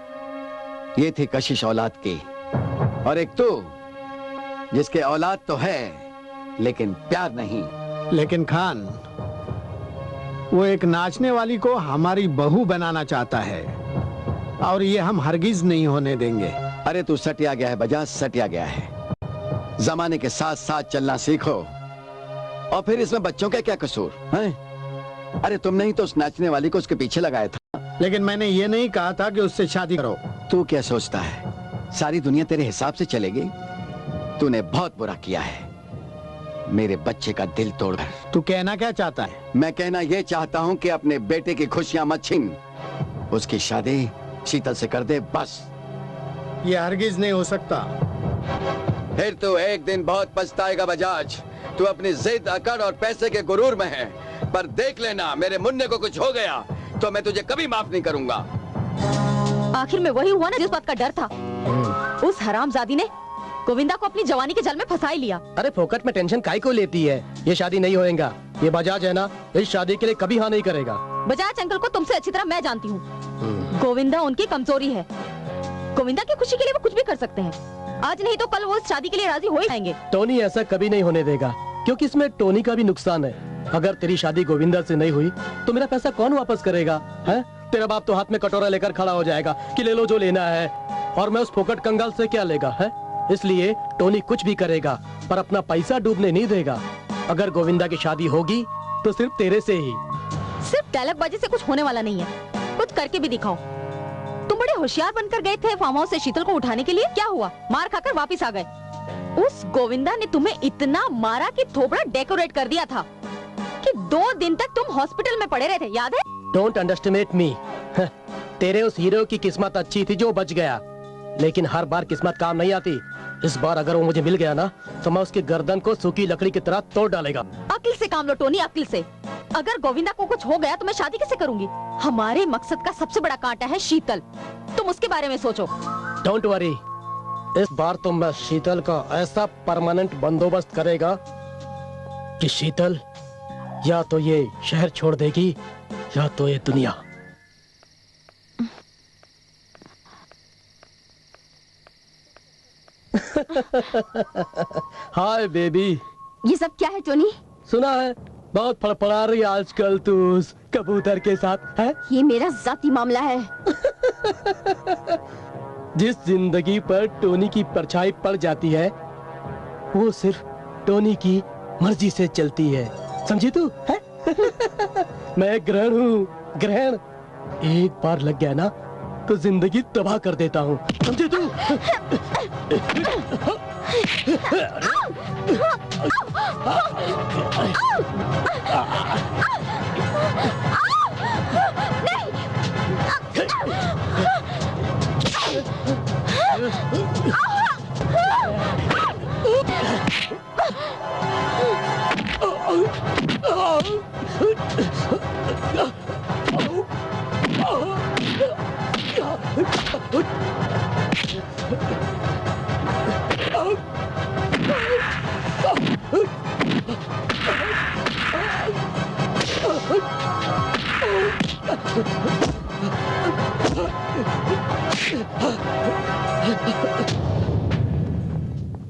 ये थी कशिश औलाद की। और एक तू, जिसके औलाद तो है लेकिन प्यार नहीं। लेकिन खान, वो एक नाचने वाली को हमारी बहू बनाना चाहता है, और ये हम हरगिज नहीं होने देंगे। अरे तू सटिया गया है बजाज, सटिया गया है। जमाने के साथ साथ चलना सीखो, और फिर इसमें बच्चों का क्या कसूर है? अरे तुमने ही तो उस नाचने वाली को उसके पीछे लगाया था। लेकिन मैंने ये नहीं कहा था कि उससे शादी करो। तू क्या सोचता है सारी दुनिया तेरे हिसाब से चलेगी? तूने बहुत बुरा किया है मेरे बच्चे का दिल तोड़कर। तू कहना क्या चाहता है? मैं कहना ये चाहता हूँ कि अपने बेटे की खुशियां मत छीन, उसकी शादी शीतल से कर दे बस। ये हरगिज नहीं हो सकता। फिर तू एक दिन बहुत पछताएगा बजाज। तू अपनी जिद, अकड़ और पैसे के गुरूर में है, पर देख लेना मेरे मुन्ने को कुछ हो गया तो मैं तुझे कभी माफ नहीं करूंगा। आखिर में वही हुआ ना जिस बात का डर था। उस हरामजादी ने गोविंदा को अपनी जवानी के जल में फंसा ही लिया। अरे फोकट में टेंशन काहे को लेती है? ये शादी नहीं होएगा। ये बजाज है ना, इस शादी के लिए कभी हाँ नहीं करेगा। बजाज अंकल को तुमसे अच्छी तरह मैं जानती हूँ। गोविंदा उनकी कमजोरी है। गोविंदा की खुशी के लिए वो कुछ भी कर सकते हैं। आज नहीं तो कल वो इस शादी के लिए राजी हो ही जाएंगे। टोनी ऐसा कभी नहीं होने देगा, क्योंकि इसमें टोनी का भी नुकसान है। अगर तेरी शादी गोविंदा से नहीं हुई तो मेरा पैसा कौन वापस करेगा? है? तेरा बाप तो हाथ में कटोरा लेकर खड़ा हो जाएगा कि ले लो जो लेना है, और मैं उस फोकट कंगाल से क्या लेगा? है? इसलिए टोनी कुछ भी करेगा पर अपना पैसा डूबने नहीं देगा। अगर गोविंदा की शादी होगी तो सिर्फ तेरे से ही। सिर्फ डायलॉगबाजी से कुछ होने वाला नहीं है, कुछ करके भी दिखाओ। तुम बड़े होशियार बनकर गए थे फार्म हाउस से शीतल को उठाने के लिए, क्या हुआ? मार खाकर वापिस आ गए। उस गोविंदा ने तुम्हें इतना मारा कि थोबड़ा डेकोरेट कर दिया था कि 2 दिन तक तुम हॉस्पिटल में पड़े रहे थे, याद है? डोंट अंडरस्टिमेट मी। तेरे उस हीरो की किस्मत अच्छी थी जो बच गया, लेकिन हर बार किस्मत काम नहीं आती। इस बार अगर वो मुझे मिल गया ना तो मैं उसकी गर्दन को सूखी लकड़ी की तरह तोड़ डालेगा। अक्ल से काम लो टोनी, अक्ल से। अगर गोविंदा को कुछ हो गया तो मैं शादी कैसे करूंगी? हमारे मकसद का सबसे बड़ा कांटा है शीतल, तुम उसके बारे में सोचो। डोंट वरी, इस बार तो मैं शीतल का ऐसा परमानेंट बंदोबस्त करेगा कि शीतल या तो ये शहर छोड़ देगी या तो ये दुनिया। Hi baby. ये सब क्या है टोनी? सुना है बहुत फड़फड़ा रही आजकल तू उस कबूतर के साथ, है? ये मेरा जाती मामला है। जिस जिंदगी पर टोनी की परछाई पड़ जाती है वो सिर्फ टोनी की मर्जी से चलती है, समझी तू? है? मैं ग्रहण हूँ, ग्रहण। एक बार लग गया ना तो जिंदगी तबाह कर देता हूँ, समझी तू?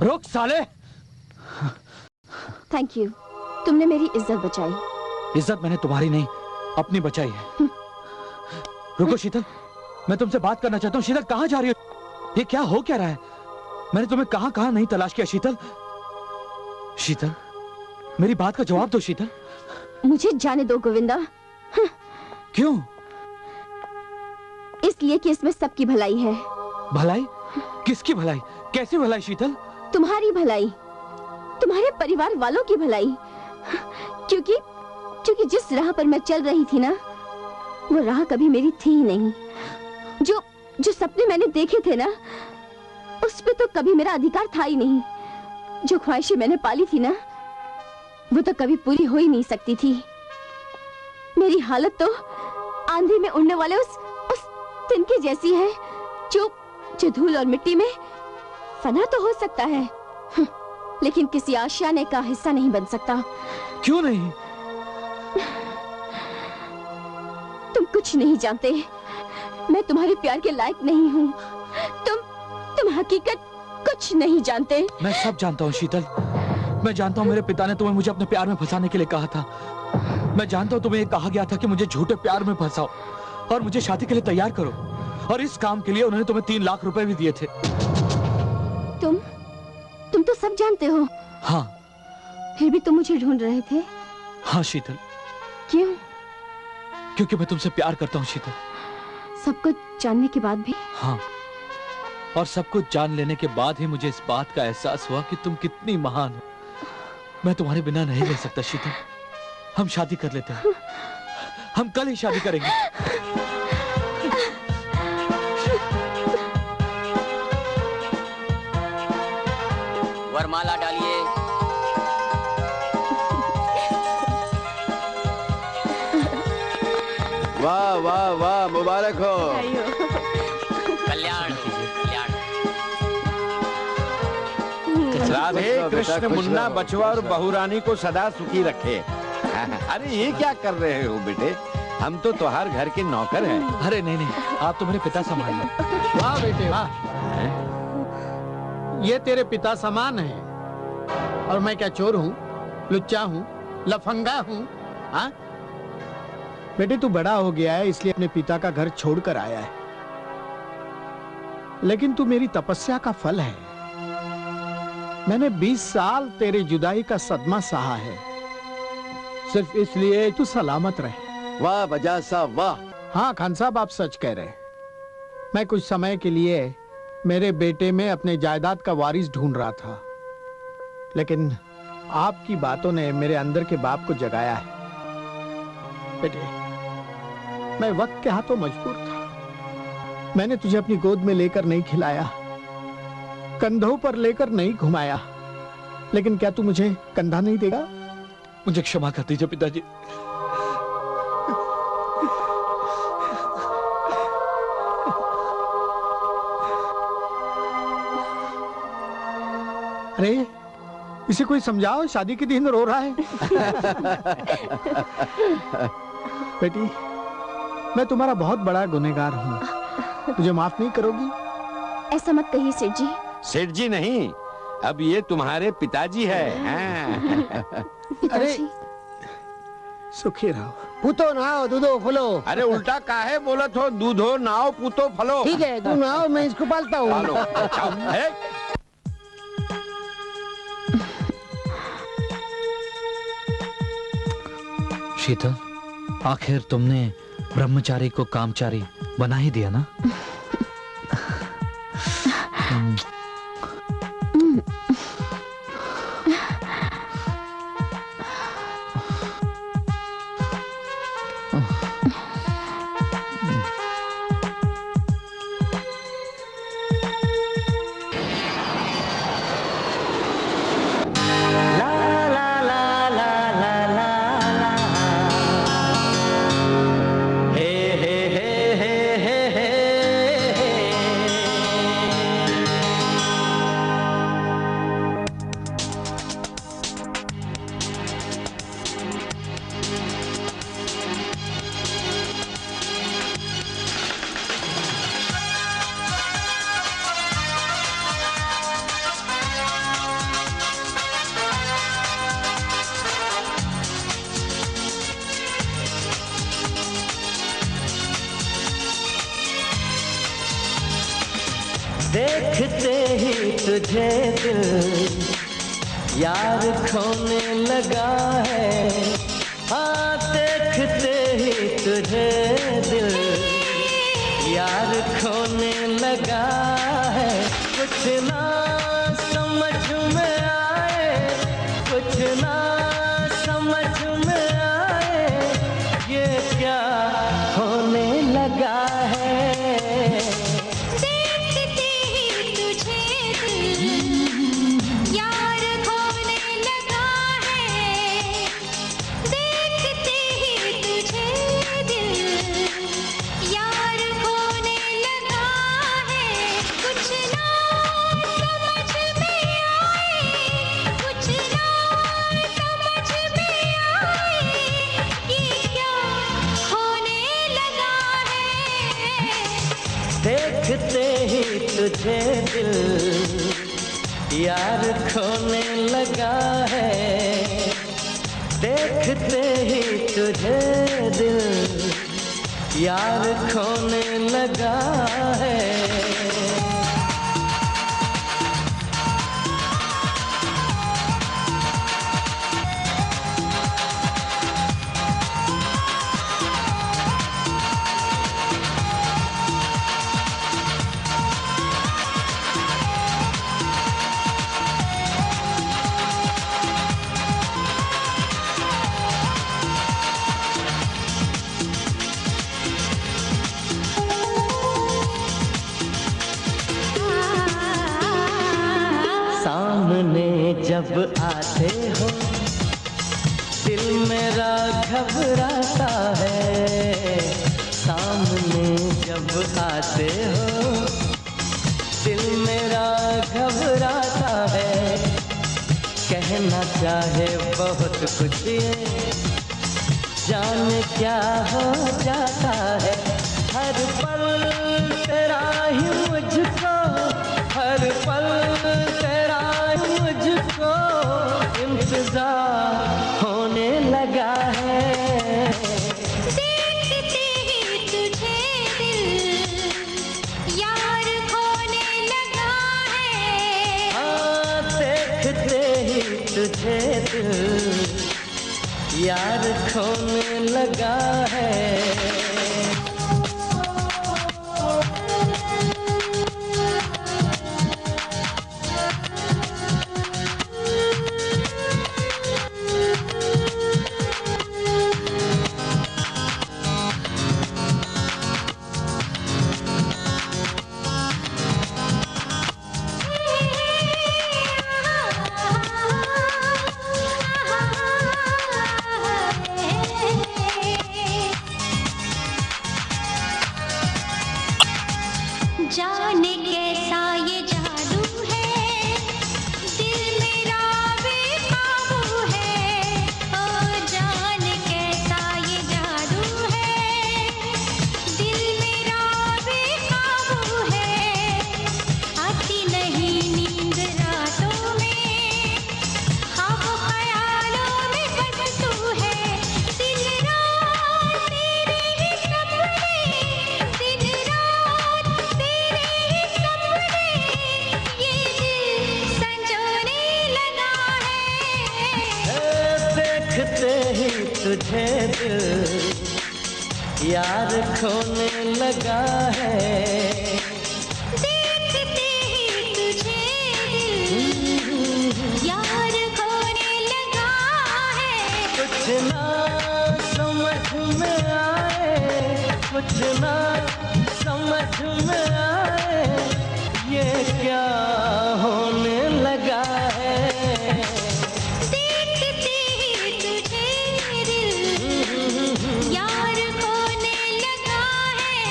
रुक साले। थैंक यू, तुमने मेरी इज्जत बचाई। इज्जत मैंने तुम्हारी नहीं अपनी बचाई है। रुको शीतल, मैं तुमसे बात करना चाहता हूँ। शीतल कहाँ जा रही हो? ये क्या हो क्या रहा है? मैंने तुम्हें कहाँ कहाँ नहीं तलाश किया शीतल। शीतल मेरी बात का जवाब दो शीतल। मुझे जाने दो गोविंदा। क्यों? इसलिए कि इसमें सबकी भलाई है। भलाई? किसकी भलाई? कैसी भलाई शीतल? तुम्हारी भलाई, तुम्हारे परिवार वालों की भलाई। क्योंकि जिस राह पर मैं चल रही थी ना वो राह कभी मेरी थी ही नहीं। जो सपने मैंने देखे थे ना उस पे तो कभी मेरा अधिकार था ही नहीं। जो ख्वाहिशें मैंने पाली थी ना वो तो कभी पूरी हो ही नहीं सकती थी। मेरी हालत तो आंधी में उड़ने वाले उस तिनके जैसी है जो धूल और मिट्टी में फना तो हो सकता है लेकिन किसी आशियाने का हिस्सा नहीं बन सकता। क्यों नहीं? तुम कुछ नहीं जानते। मैं तुम्हारे प्यार के लायक नहीं हूँ। तुम हकीकत कुछ नहीं जानते। मैं सब जानता हूँ शीतल। मैं जानता हूँ मेरे पिता ने तुम्हें मुझे अपने प्यार में फंसाने के लिए कहा था। मैं जानता हूँ तुम्हें कहा गया था कि मुझे झूठे प्यार में फंसाओ और मुझे शादी के लिए तैयार करो, और इस काम के लिए उन्होंने तुम्हें 3 लाख रुपए भी दिए थे। तुम तो सब जानते हो। हाँ। फिर भी तुम मुझे ढूंढ रहे थे। हाँ शीतल। क्यों? क्योंकि मैं तुमसे प्यार करता हूँ शीतल। सब कुछ जानने के बाद भी? हाँ, और सब कुछ जान लेने के बाद ही मुझे इस बात का एहसास हुआ कि तुम कितनी महान हो। मैं तुम्हारे बिना नहीं रह सकता शीतल। हम शादी कर लेते हैं। हम कल ही शादी करेंगे। वरमाला डालिए। वाह वाह वाह, मुबारक हो। कल्याण कल्याण। राधे कृष्ण मुन्ना बचवा और बहुरानी को सदा सुखी रखे। अरे ये क्या कर रहे हो बेटे? हम तो तुम्हार घर के नौकर हैं। अरे नहीं, आप तो मेरे पिता समान हैं। वाह बेटे वाह, ये तेरे पिता समान है। और मैं क्या चोर हूँ, लुच्चा हूँ, लफंगा हूँ? हाँ बेटे, तू बड़ा हो गया है इसलिए अपने पिता का घर छोड़कर आया है, लेकिन तू मेरी तपस्या का फल है। मैंने 20 साल तेरे जुदाई का सदमा सहा है, सिर्फ इसलिए तू सलामत रहे। वाह बजाज साहब वाह। हाँ खान साहब, आप सच कह रहे हैं। मैं कुछ समय के लिए मेरे बेटे में अपने जायदाद का वारिस ढूंढ रहा था, लेकिन आपकी बातों ने मेरे अंदर के बाप को जगाया है। बेटे, मैं वक्त के हाथों मजबूर था। मैंने तुझे अपनी गोद में लेकर नहीं खिलाया, कंधों पर लेकर नहीं घुमाया, लेकिन क्या तू मुझे कंधा नहीं देगा? मुझे क्षमा कर दीजिए पिताजी। अरे इसे कोई समझाओ, शादी के दिन रो रहा है। बेटी, मैं तुम्हारा बहुत बड़ा गुनहगार हूँ, मुझे माफ नहीं करोगी? ऐसा मत कहिए सेठ जी। सेठ जी नहीं, अब ये तुम्हारे पिताजी है। पिताजी सुखी रहो। पूतो नाव दूधो फलो। अरे उल्टा काहे बोलत हो? दूधो नाव पूतो फलो। ठीक है, तू नाव, मैं इसको पालता हूँ। पालो, अच्छा, है? शीतल, आखिर तुमने ब्रह्मचारी को कामचारी बना ही दिया ना? देखते ही तुझे दिल यार खोने लगा है। हाँ देखते ही तुझे दिल यार खोने लगा है। कुछ ना समझ में आए, कुछ ना समझ में आए, ये क्या होने लगा है। देखते ही तुझे दिल यार खोने लगा है। देखते ही तुझे दिल यार खोने लगा है। सामने जब आते हो दिल मेरा घबराता है। सामने जब आते हो दिल मेरा घबराता है। चाहे बहुत कुछ ये, जाने क्या हो जाता है। हर पल तेरा ही मुझको, हर पल तेरा ही मुझको इंतजार होने लगा है। देखते ही तुझे दिल यार खोने लगा है। हाँ, देखते ही तुझे दिल यार खोने लगा है। जाने कैसा ये जादू है, दिल मेरा बेकाबू है। ओ जाने कैसा ये जादू है, दिल मेरा बेकाबू है। आती नहीं नींद रातों में, ख्वाब ख्यालों में बस तू है। दिन रात तेरे ही सपने, दिन रात तेरे ही सपने, ये दिल संजोने लगा है। देखते ही तुझे दिल यार खोने लगा है। देखते ही तुझे दिल यार खोने लगा है। कुछ ना समझ में आए, कुछ ना समझ में आए, ये क्या होने लगा है। देखते ही तुझे दिल यार खोने लगा है।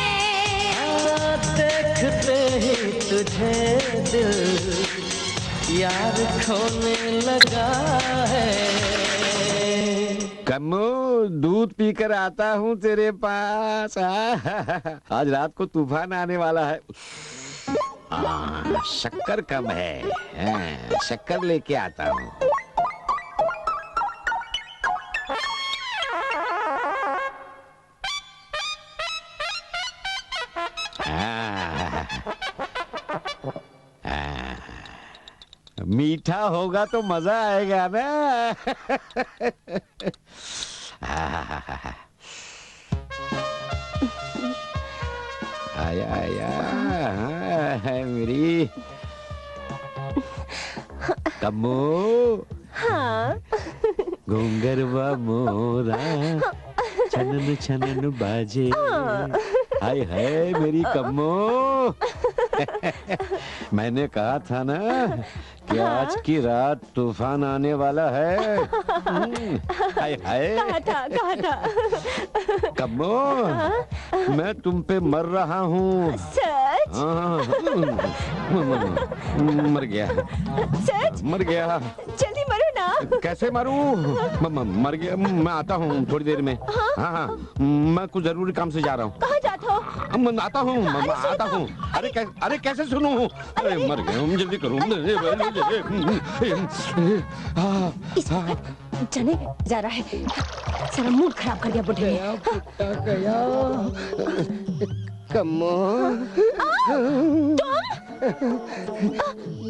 हाँ, देखते ही तुझे दिल यार खोने लगा है। कम्मू, दूध पीकर आता हूँ तेरे पास। आज रात को तूफान आने वाला है। शक्कर कम है। शक्कर लेके आता हूँ। मीठा होगा तो मजा आएगा ना। आया आया मेरी कम्मू। हाँ। घुंगरवा मोरा छनन छनन बाजे। हाय हाय मेरी कम्मू। मैंने कहा था ना कि आज की रात तूफान आने वाला है। हाय हाय। कहा था। कम्मो, मैं तुम पे मर रहा हूँ। सच? मर गया। सच? मर गया। जल्दी मरो ना। कैसे मरूं? मर गया। मैं आता हूँ थोड़ी देर में। हाँ, मैं कुछ जरूरी काम से जा रहा हूँ। कहाँ जाता हो? आता हूँ, आता हूँ। अरे कैसे सुनूं? अरे मर गया। जल्दी करो। जाने जा रहा है। सारा मूड खराब कर दिया बुढ़े ने। गया। कम्मो,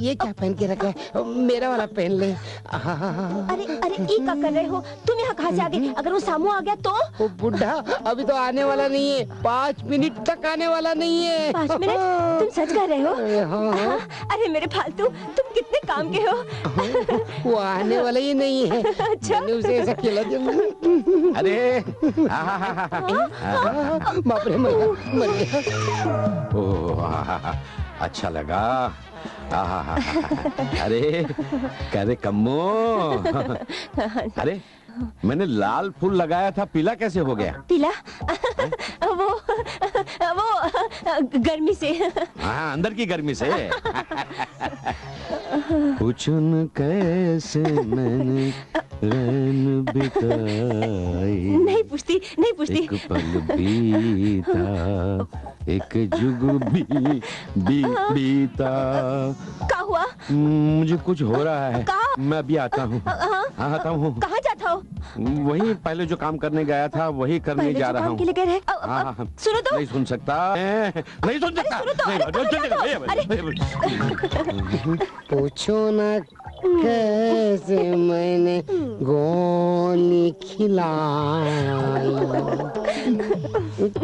ये क्या पहन के रखा है? मेरा वाला पहन ले। अरे अरे ये क्या कर रहे हो? तुम यहाँ कहाँ से आ गए? अगर वो सामू आ गया तो? वो बुढ़ा अभी तो आने वाला नहीं है। 5 मिनट तक आने वाला नहीं है। 5 मिनट? तुम सच कह रहे हो? हाँ। अरे मेरे फालतू, तुम कितने काम के हो। वो आने वाला ही नहीं है। अच्छा? मैंने उसे ऐसा खिला दिया। अरे बाप रे, मर गया। ओह, अच्छा लगा। अरे करे कम्मो। अरे मैंने लाल फूल लगाया था, पीला कैसे हो गया? पीला? वो गर्मी से। हाँ, अंदर की गर्मी से। पूछो न कैसे मैंने रैन बिताई। नहीं पूछती, नहीं पूछती। एक पल बीता, एक जुग बीता। क्या हुआ? मुझे कुछ हो रहा है। मैं अभी आता हूँ। आता हूँ। कहाँ जाता हो? वही पहले जो काम करने गया था वही करने जा रहा हूँ। सुनो तो। नहीं सुन सकता, नहीं सुन सकता। पूछो ना कैसे मैंने गोली खिलाई।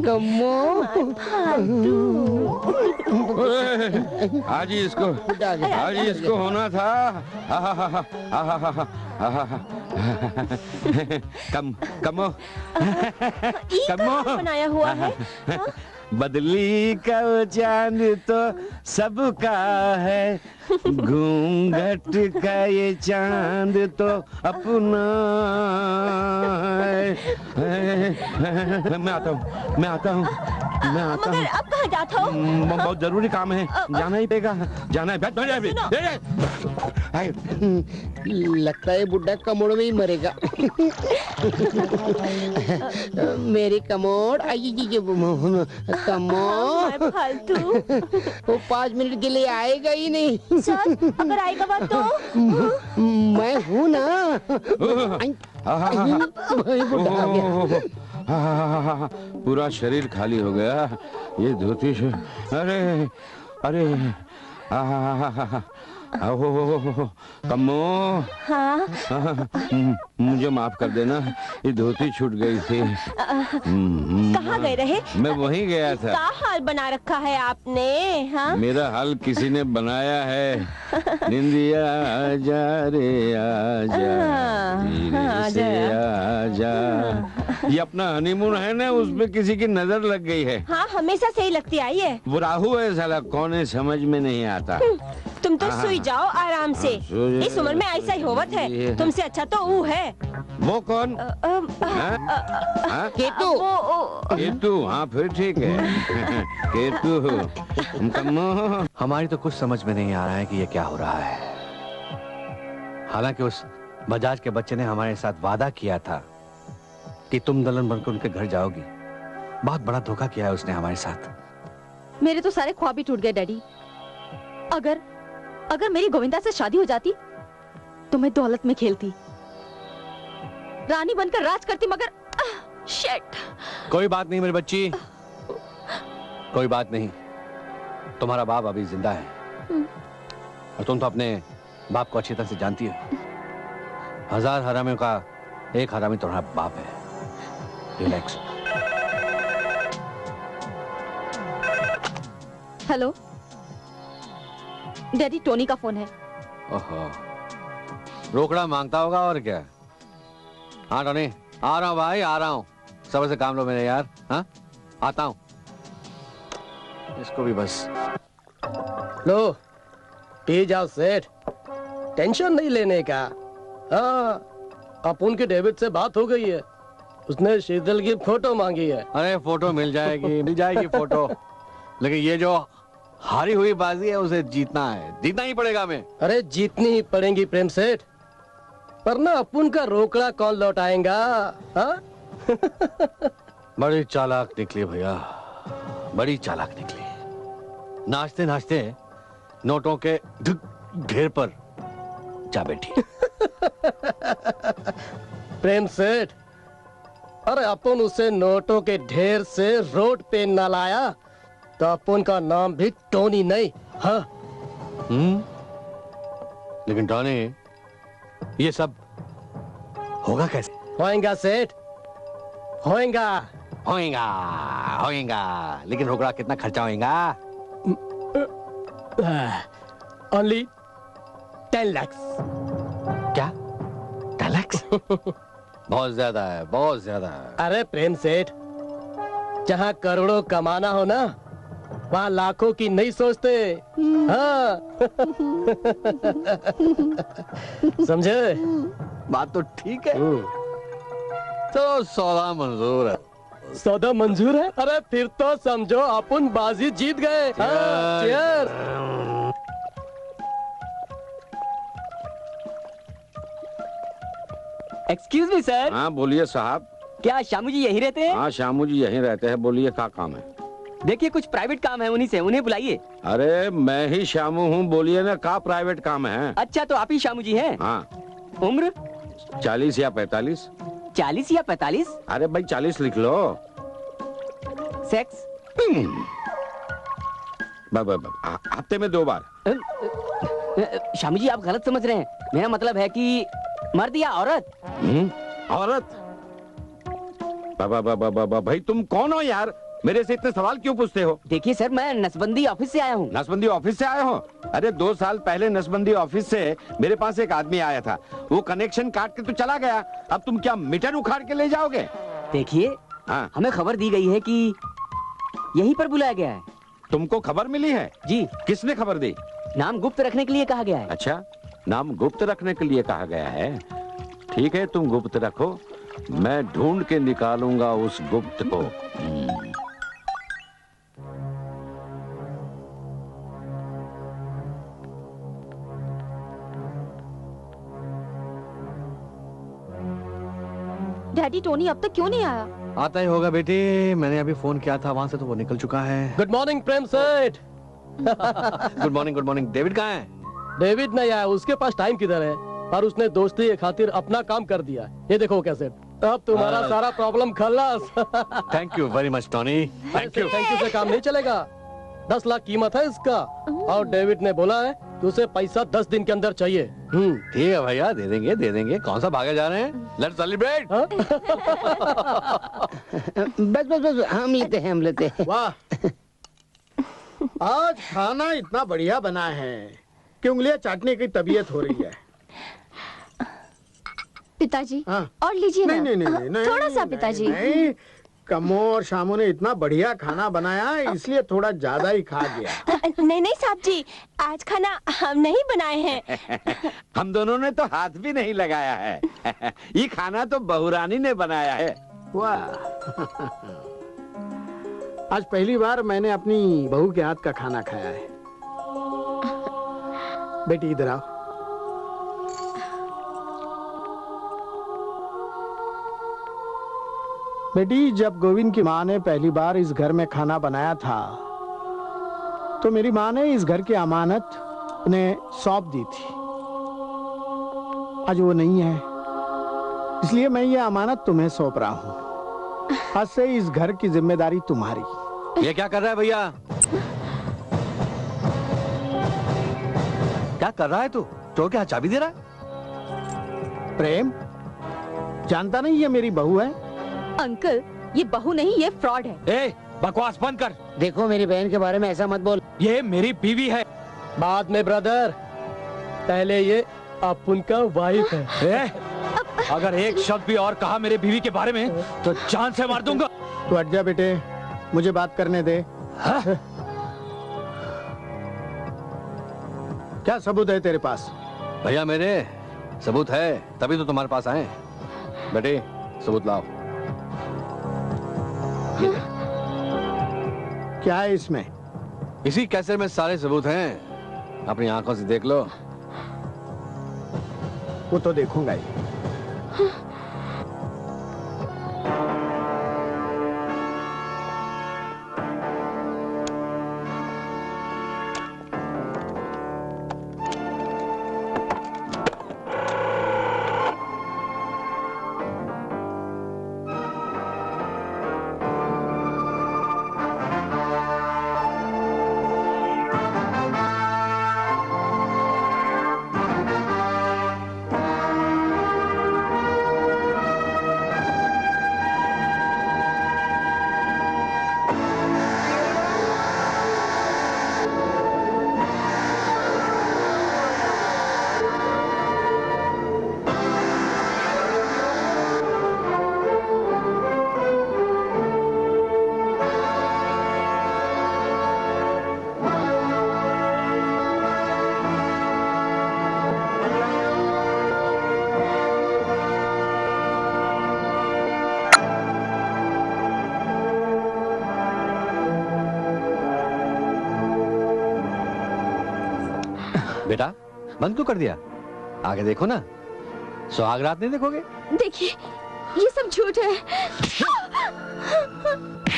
कमो आज ही इसको होना था। कमो बनाया हुआ है। बदली का वो चांद तो सबका है, घूंघट का ये चांद तो अपना है। मैं आता हूँ। मगर अब कहाँ जाता हो? बहुत जरूरी काम है, जाना ही पड़ेगा। जाना है। लगता है बुड्ढा कमोड़ में ही मरेगा। मेरी कमोड़ फालतू। वो 5 मिनट के लिए आएगा ही नहीं। सर, अगर आएगा बात तो मैं हूँ ना। पूरा शरीर खाली हो गया। ये धोती से अरे कम्मो। हाँ? मुझे माफ कर देना, ये धोती छूट गई थी। कहाँ गए रहे? मैं वहीं गया था। क्या हाल बना रखा है आपने? हाँ? मेरा हाल किसी ने बनाया है। निंदिया आजा रे आजा, धीरे से आजा। ये अपना हनीमून है ना, उसमें किसी की नजर लग गई है। हाँ, हमेशा सही लगती आई है। वो राहु है साला, कौन है समझ में नहीं आता। तुम तो सोई जाओ आराम से। इस उम्र में ऐसा ही होवत है। तुमसे अच्छा तो वो है। वो कौन? केतु। हाँ फिर ठीक है। केतु। हमारी तो कुछ समझ में नहीं आ रहा है कि ये क्या हो रहा है। हालांकि उस बजाज के बच्चे ने हमारे साथ वादा किया था कि तुम दुल्हन बनकर उनके घर जाओगी। बहुत बड़ा धोखा किया है उसने हमारे साथ। मेरे तो सारे ख्वाब ही टूट गए डैडी। अगर मेरी गोविंदा से शादी हो जाती तो मैं दौलत में खेलती, रानी बनकर राज करती, मगर शिट। कोई बात नहीं मेरी बच्ची, कोई बात नहीं। तुम्हारा बाप अभी जिंदा है और तुम तो अपने बाप को अच्छी तरह से जानती हो। 1000 हरामियों का एक हरामी तुम्हारा बाप है। रिलैक्स। हेलो डैडी, टोनी का फोन है। ओहो, रोकड़ा मांगता होगा और क्या। हाँ टोनी, आ रहा हूँ भाई, आ रहा हूँ। सबर से काम लो मेरे यार। हाँ, आता हूँ। इसको भी बस लो, पी जाओ सेठ, टेंशन नहीं लेने का। हाँ, अपुन के डेविड से बात हो गई है। उसने शीतल की फोटो मांगी है। अरे फोटो मिल जाएगी फोटो। लेकिन ये जो हारी हुई बाजी है उसे जीतना है, जीतना ही पड़ेगा हमें। अरे जीतनी ही पड़ेगी प्रेम सेठ, पर ना अपुन का रोकड़ा कौन लौटाएगा? हाँ? बड़ी चालाक निकली भैया, बड़ी चालाक निकली। नाचते नाचते नोटों के ढेर पर जा बैठी। प्रेम सेठ, अरे अपन उसे नोटों के ढेर से रोड पे न लाया तो अपन का नाम भी टोनी नहीं। हाँ? लेकिन टोनी, ये सब होगा कैसे? होएगा सेठ, होएगा। लेकिन रोकड़ा कितना खर्चा होएगा? ओनली 10 लाख। क्या 10 लाख? बहुत ज्यादा है, बहुत ज्यादा है। अरे प्रेम सेठ, जहाँ करोड़ों कमाना हो ना, वहाँ लाखों की नहीं सोचते। हाँ। समझे? बात तो ठीक है। तो सौदा मंजूर है। सौदा मंजूर है? अरे फिर तो समझो अपन बाजी जीत गए। हाँ, cheers। Excuse me sir. हाँ बोलिए साहब। क्या शामू जी यहीं रहते हैं? हाँ शामू जी यहीं रहते हैं। बोलिए क्या काम है? देखिए कुछ प्राइवेट काम है उन्हीं से, उन्हें बुलाइए। अरे मैं ही शामू हूँ, बोलिए ना क्या प्राइवेट काम है? अच्छा तो आप ही शामू जी हैं? हाँ। उम्र 40 या 45। 40 या 45? अरे भाई 40 लिख लो। सेक्स हफ्ते में 2 बार। शामू जी आप गलत समझ रहे हैं, मेरा मतलब है कि मर्द या औरत। औरत? बाबा भाई तुम कौन हो यार, मेरे से इतने सवाल क्यों पूछते हो? देखिए सर मैं नसबंदी ऑफिस से आया हूँ। नसबंदी ऑफिस से आए हो? अरे 2 साल पहले नसबंदी ऑफिस से मेरे पास एक आदमी आया था, वो कनेक्शन काट के तो चला गया। अब तुम क्या मीटर उखाड़ के ले जाओगे? देखिए हाँ। हमें खबर दी गई है कि यहीं पर बुलाया गया है। तुमको खबर मिली है? जी। किसने खबर दी? नाम गुप्त रखने के लिए कहा गया है। अच्छा, नाम गुप्त रखने के लिए कहा गया है। ठीक है तुम गुप्त रखो, मैं ढूंढ के निकालूंगा उस गुप्त को। डैडी टोनी अब तक क्यों नहीं आया? आता ही होगा बेटी, मैंने अभी फोन किया था वहां से तो वो निकल चुका है। गुड मॉर्निंग प्रेम सेठ। Good morning good morning. David कहाँ है? डेविड नहीं आया, उसके पास टाइम किधर है, पर उसने दोस्ती के खातिर अपना काम कर दिया। ये देखो कैसे, अब तुम्हारा सारा प्रॉब्लम खलास। Thank you very much Tony. Thank you से काम नहीं चलेगा। 10 लाख कीमत है इसका, और डेविड ने बोला है कि उसे पैसा 10 दिन के अंदर चाहिए। ठीक है भैया, दे देंगे। कौन सा भागे जा रहे हैं? Let's celebrate. बस हम लेते हैं। वाह, आज खाना इतना बढ़िया बना है कि उंगलियां चाटने की तबीयत हो रही है। पिताजी हाँ। और लीजिए ना। नहीं, थोड़ा सा पिताजी। नहीं, कमो और शामू ने इतना बढ़िया खाना बनाया इसलिए थोड़ा ज्यादा ही खा गया। नहीं साहब जी, आज खाना हम नहीं बनाए हैं। हम दोनों ने तो हाथ भी नहीं लगाया है। ये खाना तो बहुरानी ने बनाया है। वाह, आज पहली बार मैंने अपनी बहू के हाथ का खाना खाया है। बेटी इधर आओ। बेटी, जब गोविंद की माँ ने पहली बार इस घर में खाना बनाया था तो मेरी माँ ने इस घर की अमानत उन्हें सौंप दी थी। आज वो नहीं है, इसलिए मैं ये अमानत तुम्हें सौंप रहा हूँ। आज से इस घर की जिम्मेदारी तुम्हारी। ये क्या कर रहा है भैया? क्या कर रहा है तू? चोर के हाथ चाबी दे रहा है? प्रेम, जानता नहीं ये मेरी बहू है? अंकल ये बहू नहीं, ये फ्रॉड है। ए, बकवास बंद कर। देखो मेरी बहन के बारे में ऐसा मत बोल। ये मेरी बीवी है। बाद में ब्रदर, पहले ये अपुन का वाइफ है। अगर एक शब्द भी और कहा मेरे बीवी के बारे में तो जान से मार दूंगा। तू हट जा बेटे, मुझे बात करने दे। हाँ? क्या सबूत है तेरे पास? भैया मेरे सबूत है, तभी तो तुम्हारे पास आए। बेटे सबूत लाओ। क्या है इसमें? इसी कैसेट में सारे सबूत हैं, अपनी आंखों से देख लो। वो तो देखूंगा ही। बेटा बंद क्यों कर दिया? आगे देखो ना। सुहागरात नहीं देखोगे? देखिए, ये सब झूठ है।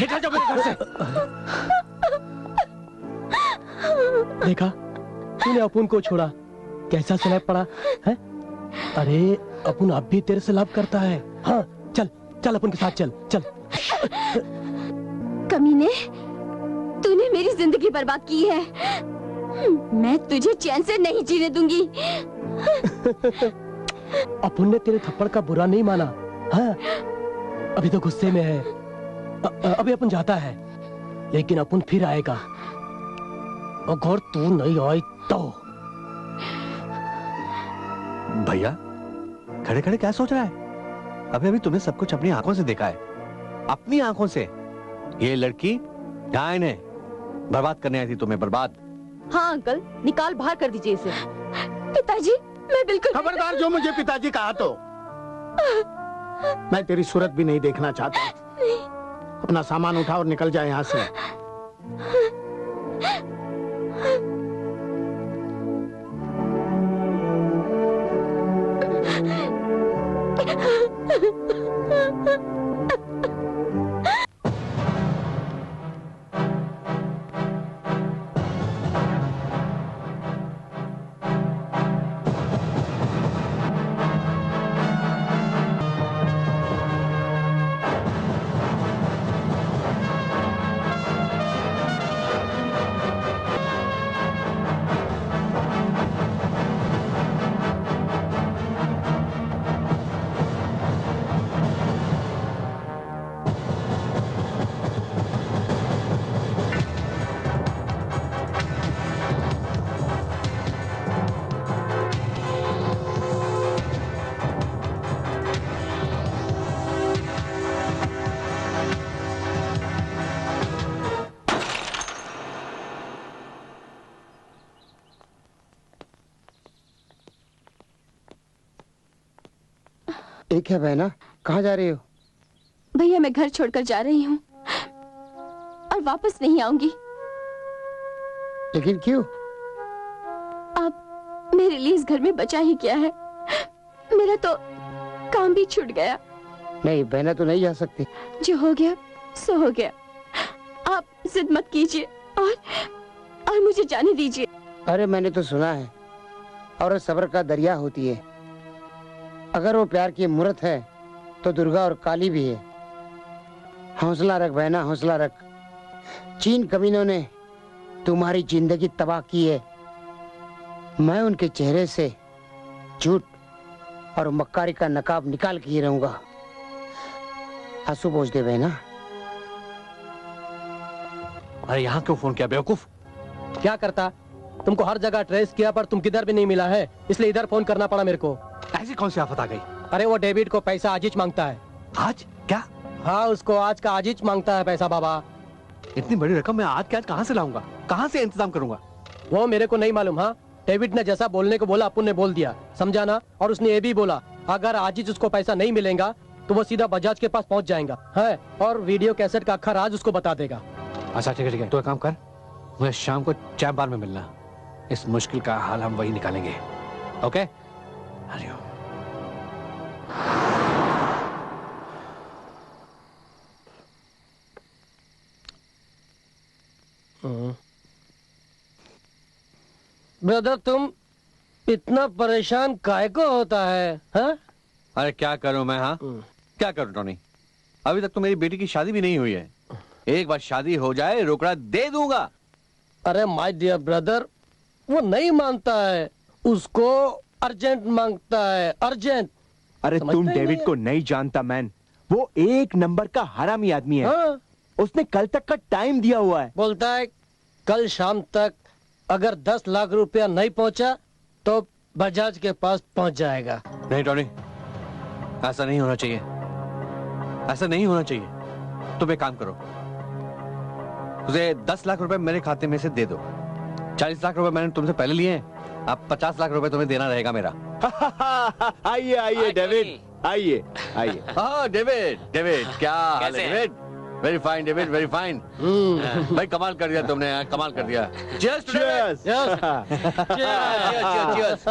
निकल जाओ मेरे घर से। देखा, तूने अपुन को छोड़ा, कैसा स्लैब पड़ा है? अरे अपुन अब भी तेरे से लव करता है। हाँ, चल चल अपुन के साथ चल चल। कमीने, तूने मेरी जिंदगी बर्बाद की है। मैं तुझे चैन से नहीं जीने दूंगी। अपुन ने तेरे थप्पड़ का बुरा नहीं माना। हाँ, अभी तो गुस्से में है। अभी अपन जाता है, लेकिन अपुन फिर आएगा। अगर तू नहीं आई तो। भैया, खड़े खड़े क्या सोच रहा है? अभी अभी तुमने सब कुछ अपनी आंखों से देखा है, अपनी आंखों से। ये लड़की डायन है, बर्बाद करने आई थी तुम्हें, बर्बाद। हाँ अंकल, निकाल बाहर कर दीजिए इसे। पिताजी, मैं बिल्कुल खबरदार, जो मुझे पिताजी कहा तो। मैं तेरी सूरत भी नहीं देखना चाहता। अपना सामान उठा और निकल जाए यहाँ से। एक है बहना, कहाँ जा रही हो? भैया, मैं घर छोड़कर जा रही हूँ और वापस नहीं आऊंगी। लेकिन क्यों? आप मेरे लिए इस घर में बचा ही क्या है? मेरा तो काम भी छूट गया। नहीं बहना, तो नहीं जा सकती। जो हो गया सो हो गया। आप जिद मत कीजिए और मुझे जाने दीजिए। अरे मैंने तो सुना है, औरत सब्र का दरिया होती है। अगर वो प्यार की मूर्त है तो दुर्गा और काली भी है। हौसला रख बहना, हौसला रख। चीन कमीनों ने तुम्हारी जिंदगी तबाह की है। मैं उनके चेहरे से झूठ और मक्कारी का नकाब निकाल के ही रहूंगा। आंसू पोंछ दे बहना। अरे यहाँ क्यों फोन किया बेवकूफ? क्या करता? तुमको हर जगह ट्रेस किया पर तुम किधर भी नहीं मिला है, इसलिए इधर फोन करना पड़ा मेरे को। ऐसी कौन सी आफत आ गई? अरे वो डेविड को पैसा आज ही मांगता है। आज? क्या? हाँ, उसको आज का आज ही मांगता है पैसा बाबा। इतनी बड़ी रकम मैं आज के आज कहाँ से लाऊंगा? कहाँ से इंतजाम करूंगा? वो मेरे को नहीं मालूम। हाँ, डेविड ने जैसा बोलने को बोला अपुन ने बोल दिया, समझा ना? और उसने ये भी बोला अगर आज ही उसको पैसा नहीं मिलेगा तो वो सीधा बजाज के पास पहुंच जाएगा है, और वीडियो कैसेट का अक्खा राज उसको बता देगा। अच्छा ठीक है, तो एक काम कर, मुझे शाम को चैप बार में मिलना। इस मुश्किल का हाल हम वही निकालेंगे। ओके? हरिओम। ब्रदर, तुम इतना परेशान काहे को होता है? हाँ? अरे क्या करूं मैं? हाँ, क्या करूं टोनी? अभी तक तो मेरी बेटी की शादी भी नहीं हुई है। एक बार शादी हो जाए रोकड़ा दे दूंगा। अरे माय डियर ब्रदर, वो नहीं मानता है, उसको अर्जेंट मांगता है, अर्जेंट। अरे तुम डेविड को नहीं जानता मैन, वो एक नंबर का हरामी आदमी है। हाँ? उसने कल तक का टाइम दिया हुआ है। बोलता है कल शाम तक अगर 10 लाख रुपया नहीं पहुंचा तो बजाज के पास पहुंच जाएगा। नहीं टोनी, ऐसा नहीं होना चाहिए, ऐसा नहीं होना चाहिए। तुम एक काम करो, तुझे 10 लाख रुपए मेरे खाते में से दे दो। 40 लाख रुपए मैंने तुमसे पहले लिए हैं, अब 50 लाख रुपए तुम्हें देना रहेगा मेरा। आइए आइए डेविड, आइए आइए। हाँ डेविड, डेविड क्या हाल है David? Very fine David, very fine. भाई कमाल कर दिया तुमने, कमाल कर दिया। Cheers to David. Cheers.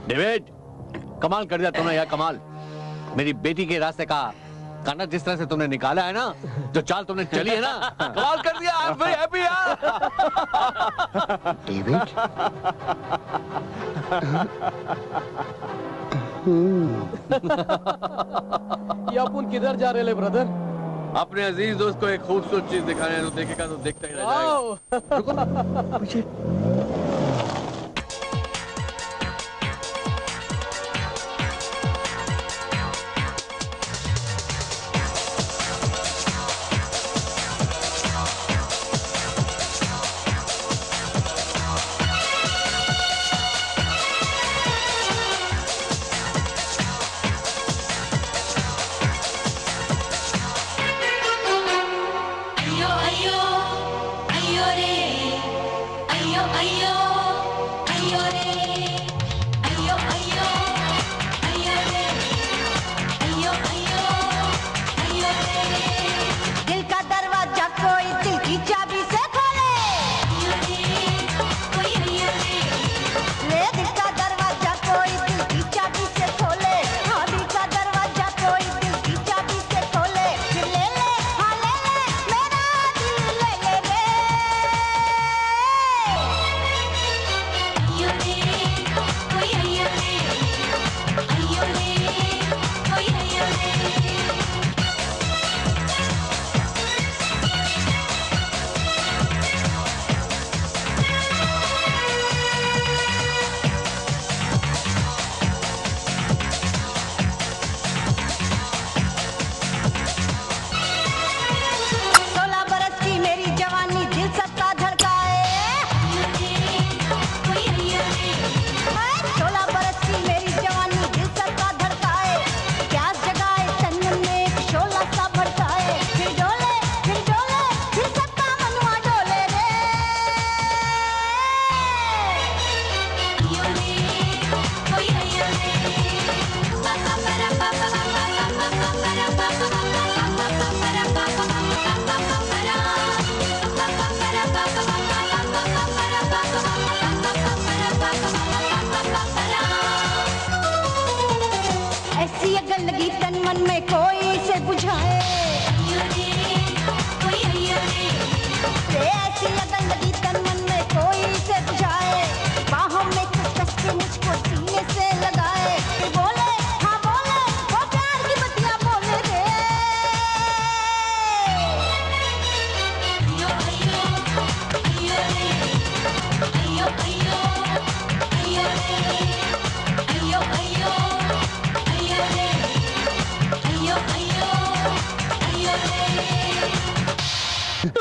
David कमाल कर दिया तुमने यार, कमाल। मेरी बेटी के रास्ते का कांटा जिस तरह से तुमने निकाला है ना, जो चाल तुमने चली है ना, कमाल कर दिया। आई एम वेरी हैप्पी यार। डेविड, ये अपन किधर जा रहे ले ब्रदर? अपने अजीज दोस्त को एक खूबसूरत चीज दिखाने, तो देखेगा तो देखता ही रह जाएगा। मुझे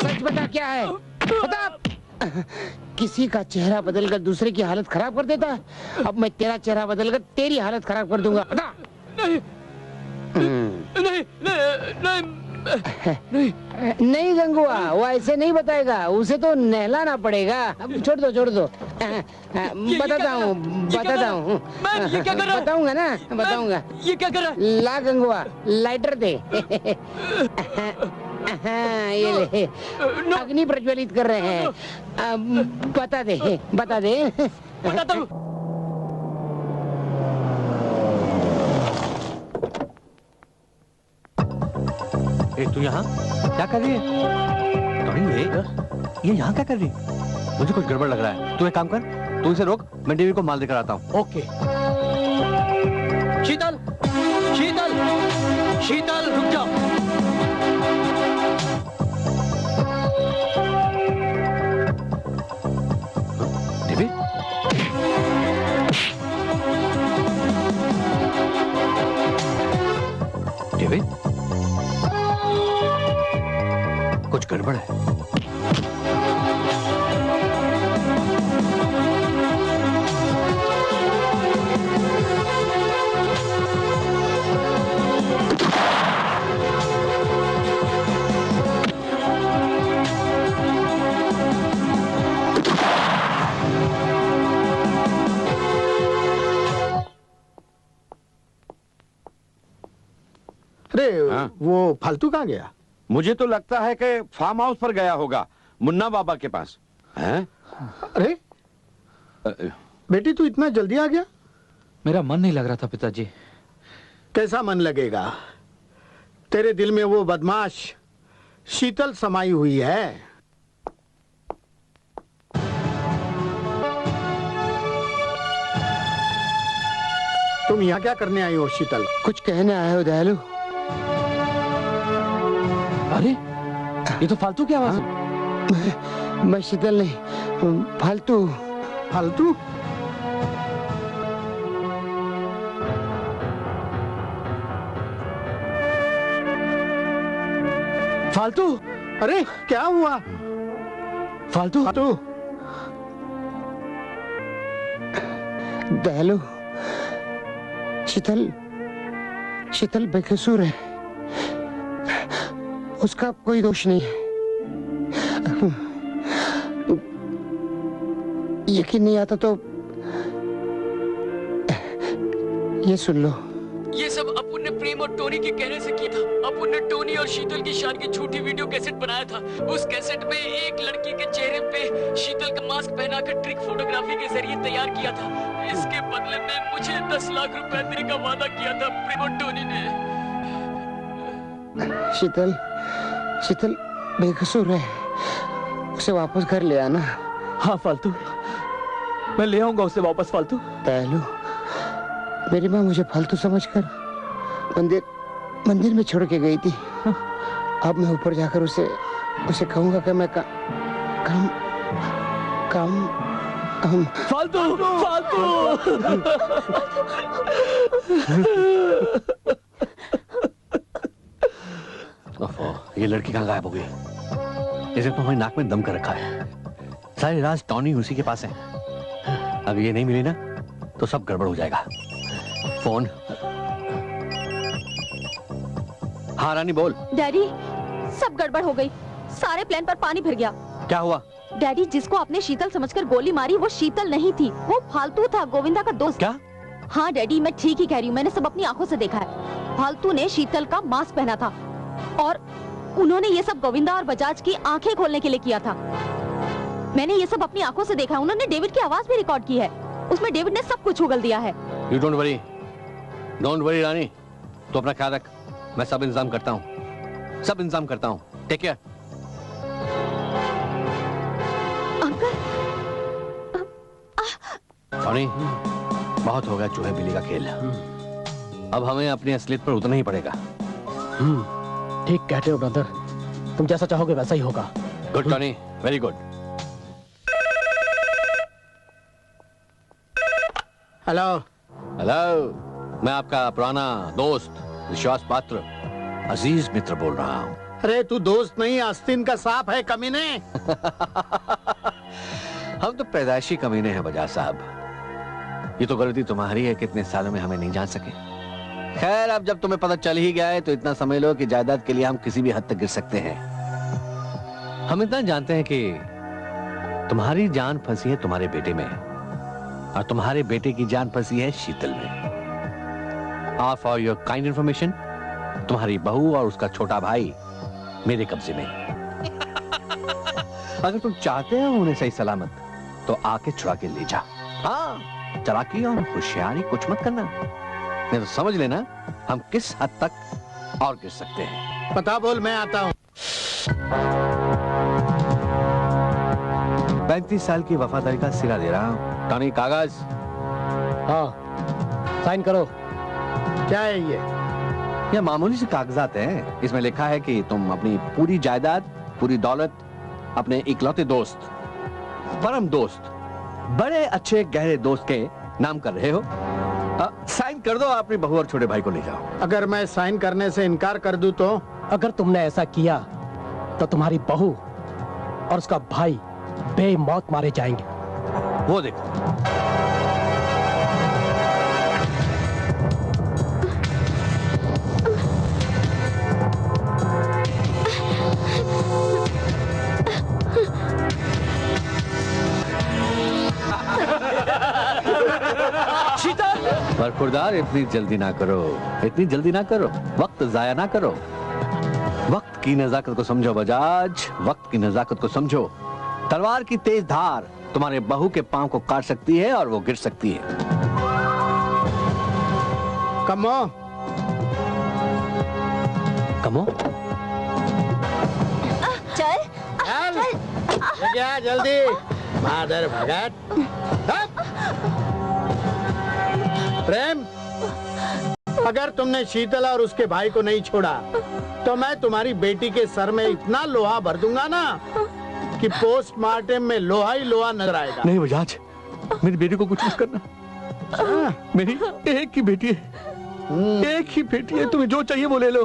सच बता क्या है, बता। किसी का चेहरा बदलकर दूसरे की हालत खराब कर देता है। अब मैं तेरा चेहरा बदलकर तेरी हालत खराब कर दूंगा, बता। नहीं नहीं गंगुआ, वो ऐसे नहीं बताएगा, उसे तो नहलाना पड़ेगा। अब छोड़ दो। बताता हूँ बताऊंगा ना, बताऊंगा। ये क्या कर रहा है? ला गंगुआ, लाइटर दे। ये ले, अग्नि प्रज्वलित कर रहे हैं। बता दे। बताता हूँ। तू यहाँ क्या कर रही है? ये यहाँ क्या कर रही है? मुझे कुछ गड़बड़ लग रहा है। तू एक काम कर, तू इसे रोक, मैं डेवी को माल देकर आता हूँ। ओके। शीतल, रुक जाओ। डेवी, कुछ गड़बड़ है। अरे वो फालतू कहाँ गया? मुझे तो लगता है कि फार्म हाउस पर गया होगा, मुन्ना बाबा के पास। हैं? अरे बेटी, तू इतना जल्दी आ गया? मेरा मन नहीं लग रहा था पिताजी। कैसा मन लगेगा? तेरे दिल में वो बदमाश शीतल समाई हुई है। तुम यहाँ क्या करने आई हो शीतल? कुछ कहने आए हो दयालु? अरे ये तो फालतू की आवाज है। मैं शीतल नहीं, फालतू। फालतू? फालतू? अरे क्या हुआ? फालतू? फालतू? दयालु, शीतल शीतल बेकसूर है, उसका कोई दोष नहीं है। यकीन नहीं आता तो ये सुन लो। ये सब अपुन ने प्रेम और टोनी के कहने से किया था। अपुन ने टोनी और शीतल की शादी की झूठी वीडियो कैसेट बनाया था। उस कैसेट में एक लड़की के चेहरे पे शीतल का मास्क पहनाकर ट्रिक फोटोग्राफी के जरिए तैयार किया था। इसके बदले में मुझे 10 लाख रुपए देने का वादा किया था प्रेम और टोनी ने। शीतल शीतल बेकसूर है, उसे वापस घर ले आना। हाँ फालतू, मैं ले आऊंगा उसे वापस। फालतू? दयालु, मेरी माँ मुझे फालतू समझकर मंदिर में छोड़ के गई थी। अब मैं ऊपर जाकर उसे कहूंगा कि मैं काम फालतू फालतू। ये लड़की कहाँ गायब हो गई? इसे तो हमारी नाक में दम कर रखा है। सारी रात टॉनी उसी के पास है। अब ये नहीं मिली ना तो सब गड़बड़ हो जाएगा। फोन। हाँ रानी बोल। डैडी, सब गड़बड़ हो गई। सारे प्लान पर पानी फिर गया। क्या हुआ? डैडी, जिसको आपने शीतल समझकर गोली मारी वो शीतल नहीं थी, वो फालतू था, गोविंदा का दोस्त। क्या? हाँ डैडी, मैं ठीक ही कह रही हूँ, मैंने सब अपनी आंखों से देखा है। फालतू ने शीतल का मास्क पहना था और उन्होंने ये सब गोविंदा और बजाज की आंखें खोलने के लिए किया था। मैंने ये सब अपनी आंखों से देखा है। उन्होंने डेविड की आवाज भी रिकॉर्ड की है, उसमें डेविड ने सब कुछ उगल दिया है। You don't worry रानी, तो अपना ख्याल रख। मैं सब इंतजाम करता हूँ। Take care. टॉनी, बहुत हो गया चूहे बिल्ली का खेल। अब हमें अपनी असलियत पर उतरना ही पड़ेगा। ठीक कहते हो ब्रदर, तुम जैसा चाहोगे वैसा ही होगा। Good Tony, very good. Hello. मैं आपका पुराना दोस्त, विश्वास पात्र, अजीज मित्र बोल रहा हूँ। अरे तू दोस्त नहीं, आस्तीन का सांप है कमीने। हम तो पैदाइशी कमीने हैं बजाज साहब। ये तो गलती तुम्हारी है, कितने सालों में हमें नहीं जान सके। खैर, अब जब तुम्हें पता चल ही गया है तो इतना समझ लो कि जायदाद के लिए हम किसी भी हद तक गिर सकते हैं। हम इतना जानते हैं कि तुम्हारी जान फंसी है तुम्हारे बेटे में और तुम्हारे बेटे की जान फंसी है शीतल में। और फॉर योर काइंड इंफॉर्मेशन, तुम्हारी बहू और उसका छोटा भाई मेरे कब्जे में। अगर तुम चाहते हो उन्हें सही सलामत तो आके छुड़ा के ले जा। हाँ, चालाकी और होशियारी कुछ मत करना, नहीं तो समझ लेना हम किस हद तक और गिर सकते हैं। पता बोल, मैं आता हूँ। 35 साल की वफादारी का सिरा दे रहा हूँ। टॉनी, कागज। हाँ, साइन करो। क्या है ये मामूली से कागजात हैं। इसमें लिखा है कि तुम अपनी पूरी जायदाद, पूरी दौलत अपने इकलौते दोस्त, परम दोस्त, बड़े अच्छे गहरे दोस्त के नाम कर रहे हो। साइन कर दो, अपनी बहू और छोटे भाई को ले जाओ। अगर मैं साइन करने से इनकार कर दूं तो? अगर तुमने ऐसा किया तो तुम्हारी बहू और उसका भाई बेमौत मारे जाएंगे। वो देखो। पर खुरदार, इतनी जल्दी ना करो, वक्त जाया ना करो। वक्त की नजाकत को समझो बजाज, वक्त की नजाकत को समझो। तलवार की तेज धार तुम्हारे बहू के पांव को काट सकती है और वो गिर सकती है। कमो कमो चल क्या जल्दी मादर भगत। प्रेम, अगर तुमने शीतल और उसके भाई को नहीं छोड़ा तो मैं तुम्हारी बेटी के सर में इतना लोहा भर दूंगा ना कि पोस्टमार्टम में लोहा ही लोहा नजर आएगा। नहीं बजाज, मेरी बेटी को कुछ मत करना। मेरी एक ही बेटी है, एक ही बेटी है। तुम्हें जो चाहिए वो ले लो,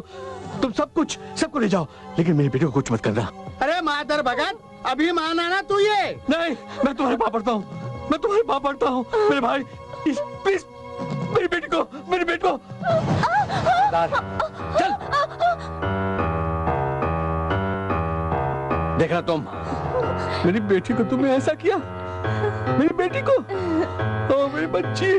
तुम सबको ले जाओ, लेकिन मेरी बेटी को कुछ मत करना। अरे मादर भगत, अभी माना ना तू ये। नहीं, मैं तुम्हारे पाप पड़ता हूँ, मैं तुम्हारे पाप पड़ता हूँ। मेरे भाई प्लीज मेरी बेटी को चल। देखना तुम, मेरी बेटी को तुमने ऐसा किया, मेरी बेटी को, ओ मेरी बच्ची।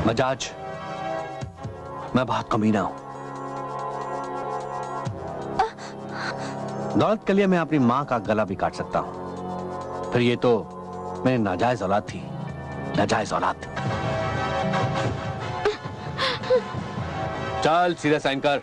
मजाज, मैं बहुत कमीना हूं। दौलत के लिए मैं अपनी मां का गला भी काट सकता हूं। फिर ये तो मेरी नाजायज औलाद थी, नाजायज औलाद। चल सीधा साइन कर।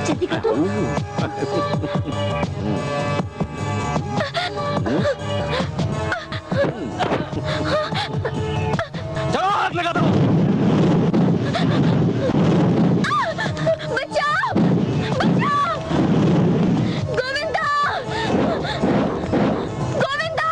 जल्दी कर दो। चलो आग लगा दो। बचाओ, बचाओ, गोविंदा, गोविंदा।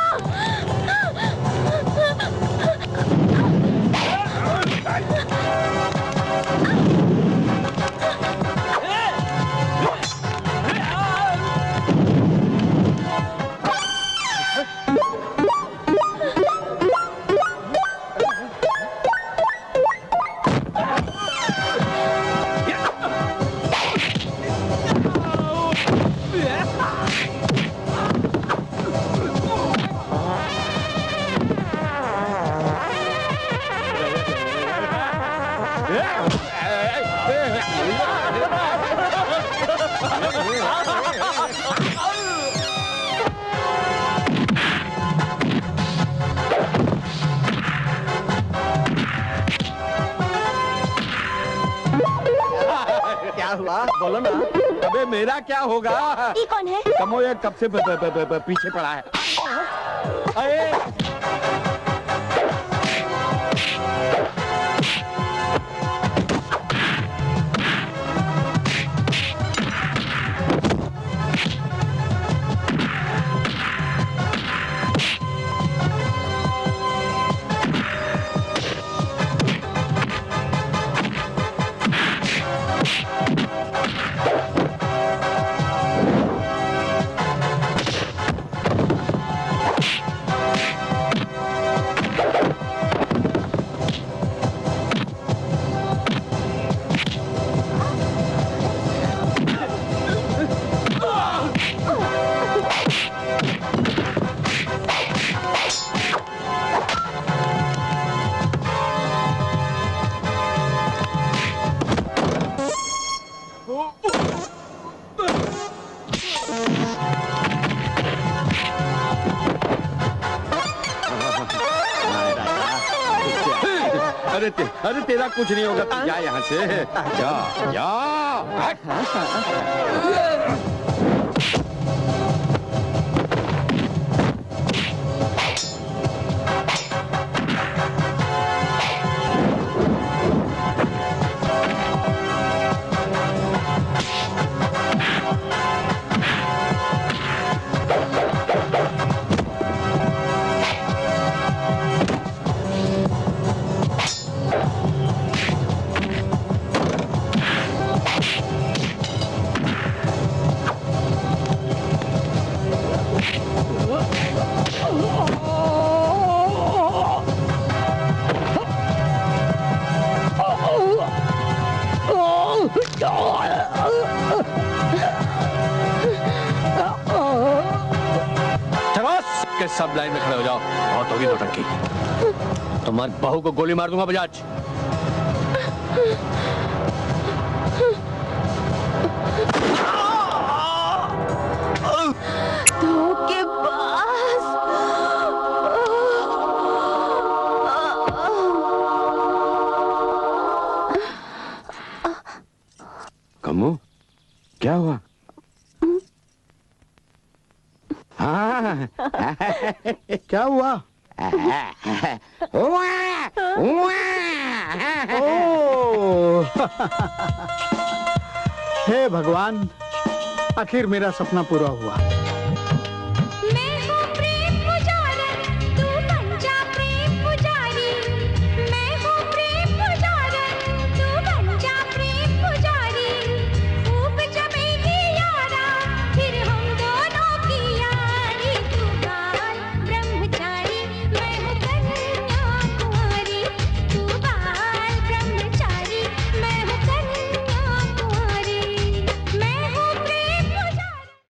क्या हुआ बोलो ना। अबे मेरा क्या होगा? ये कौन है? कमो ये कब से पीछे पड़ा है। अरे अरे तेरा कुछ नहीं होगा, तू जा यहाँ से। जा। के सब लाइन में खड़े हो जाओ। बहुत होगी नौटंकी। तुम्हारी बहू को गोली मार दूंगा बजाज। कमू, क्या हुआ? हाँ क्या हुआ? हे भगवान, आखिर मेरा सपना पूरा हुआ।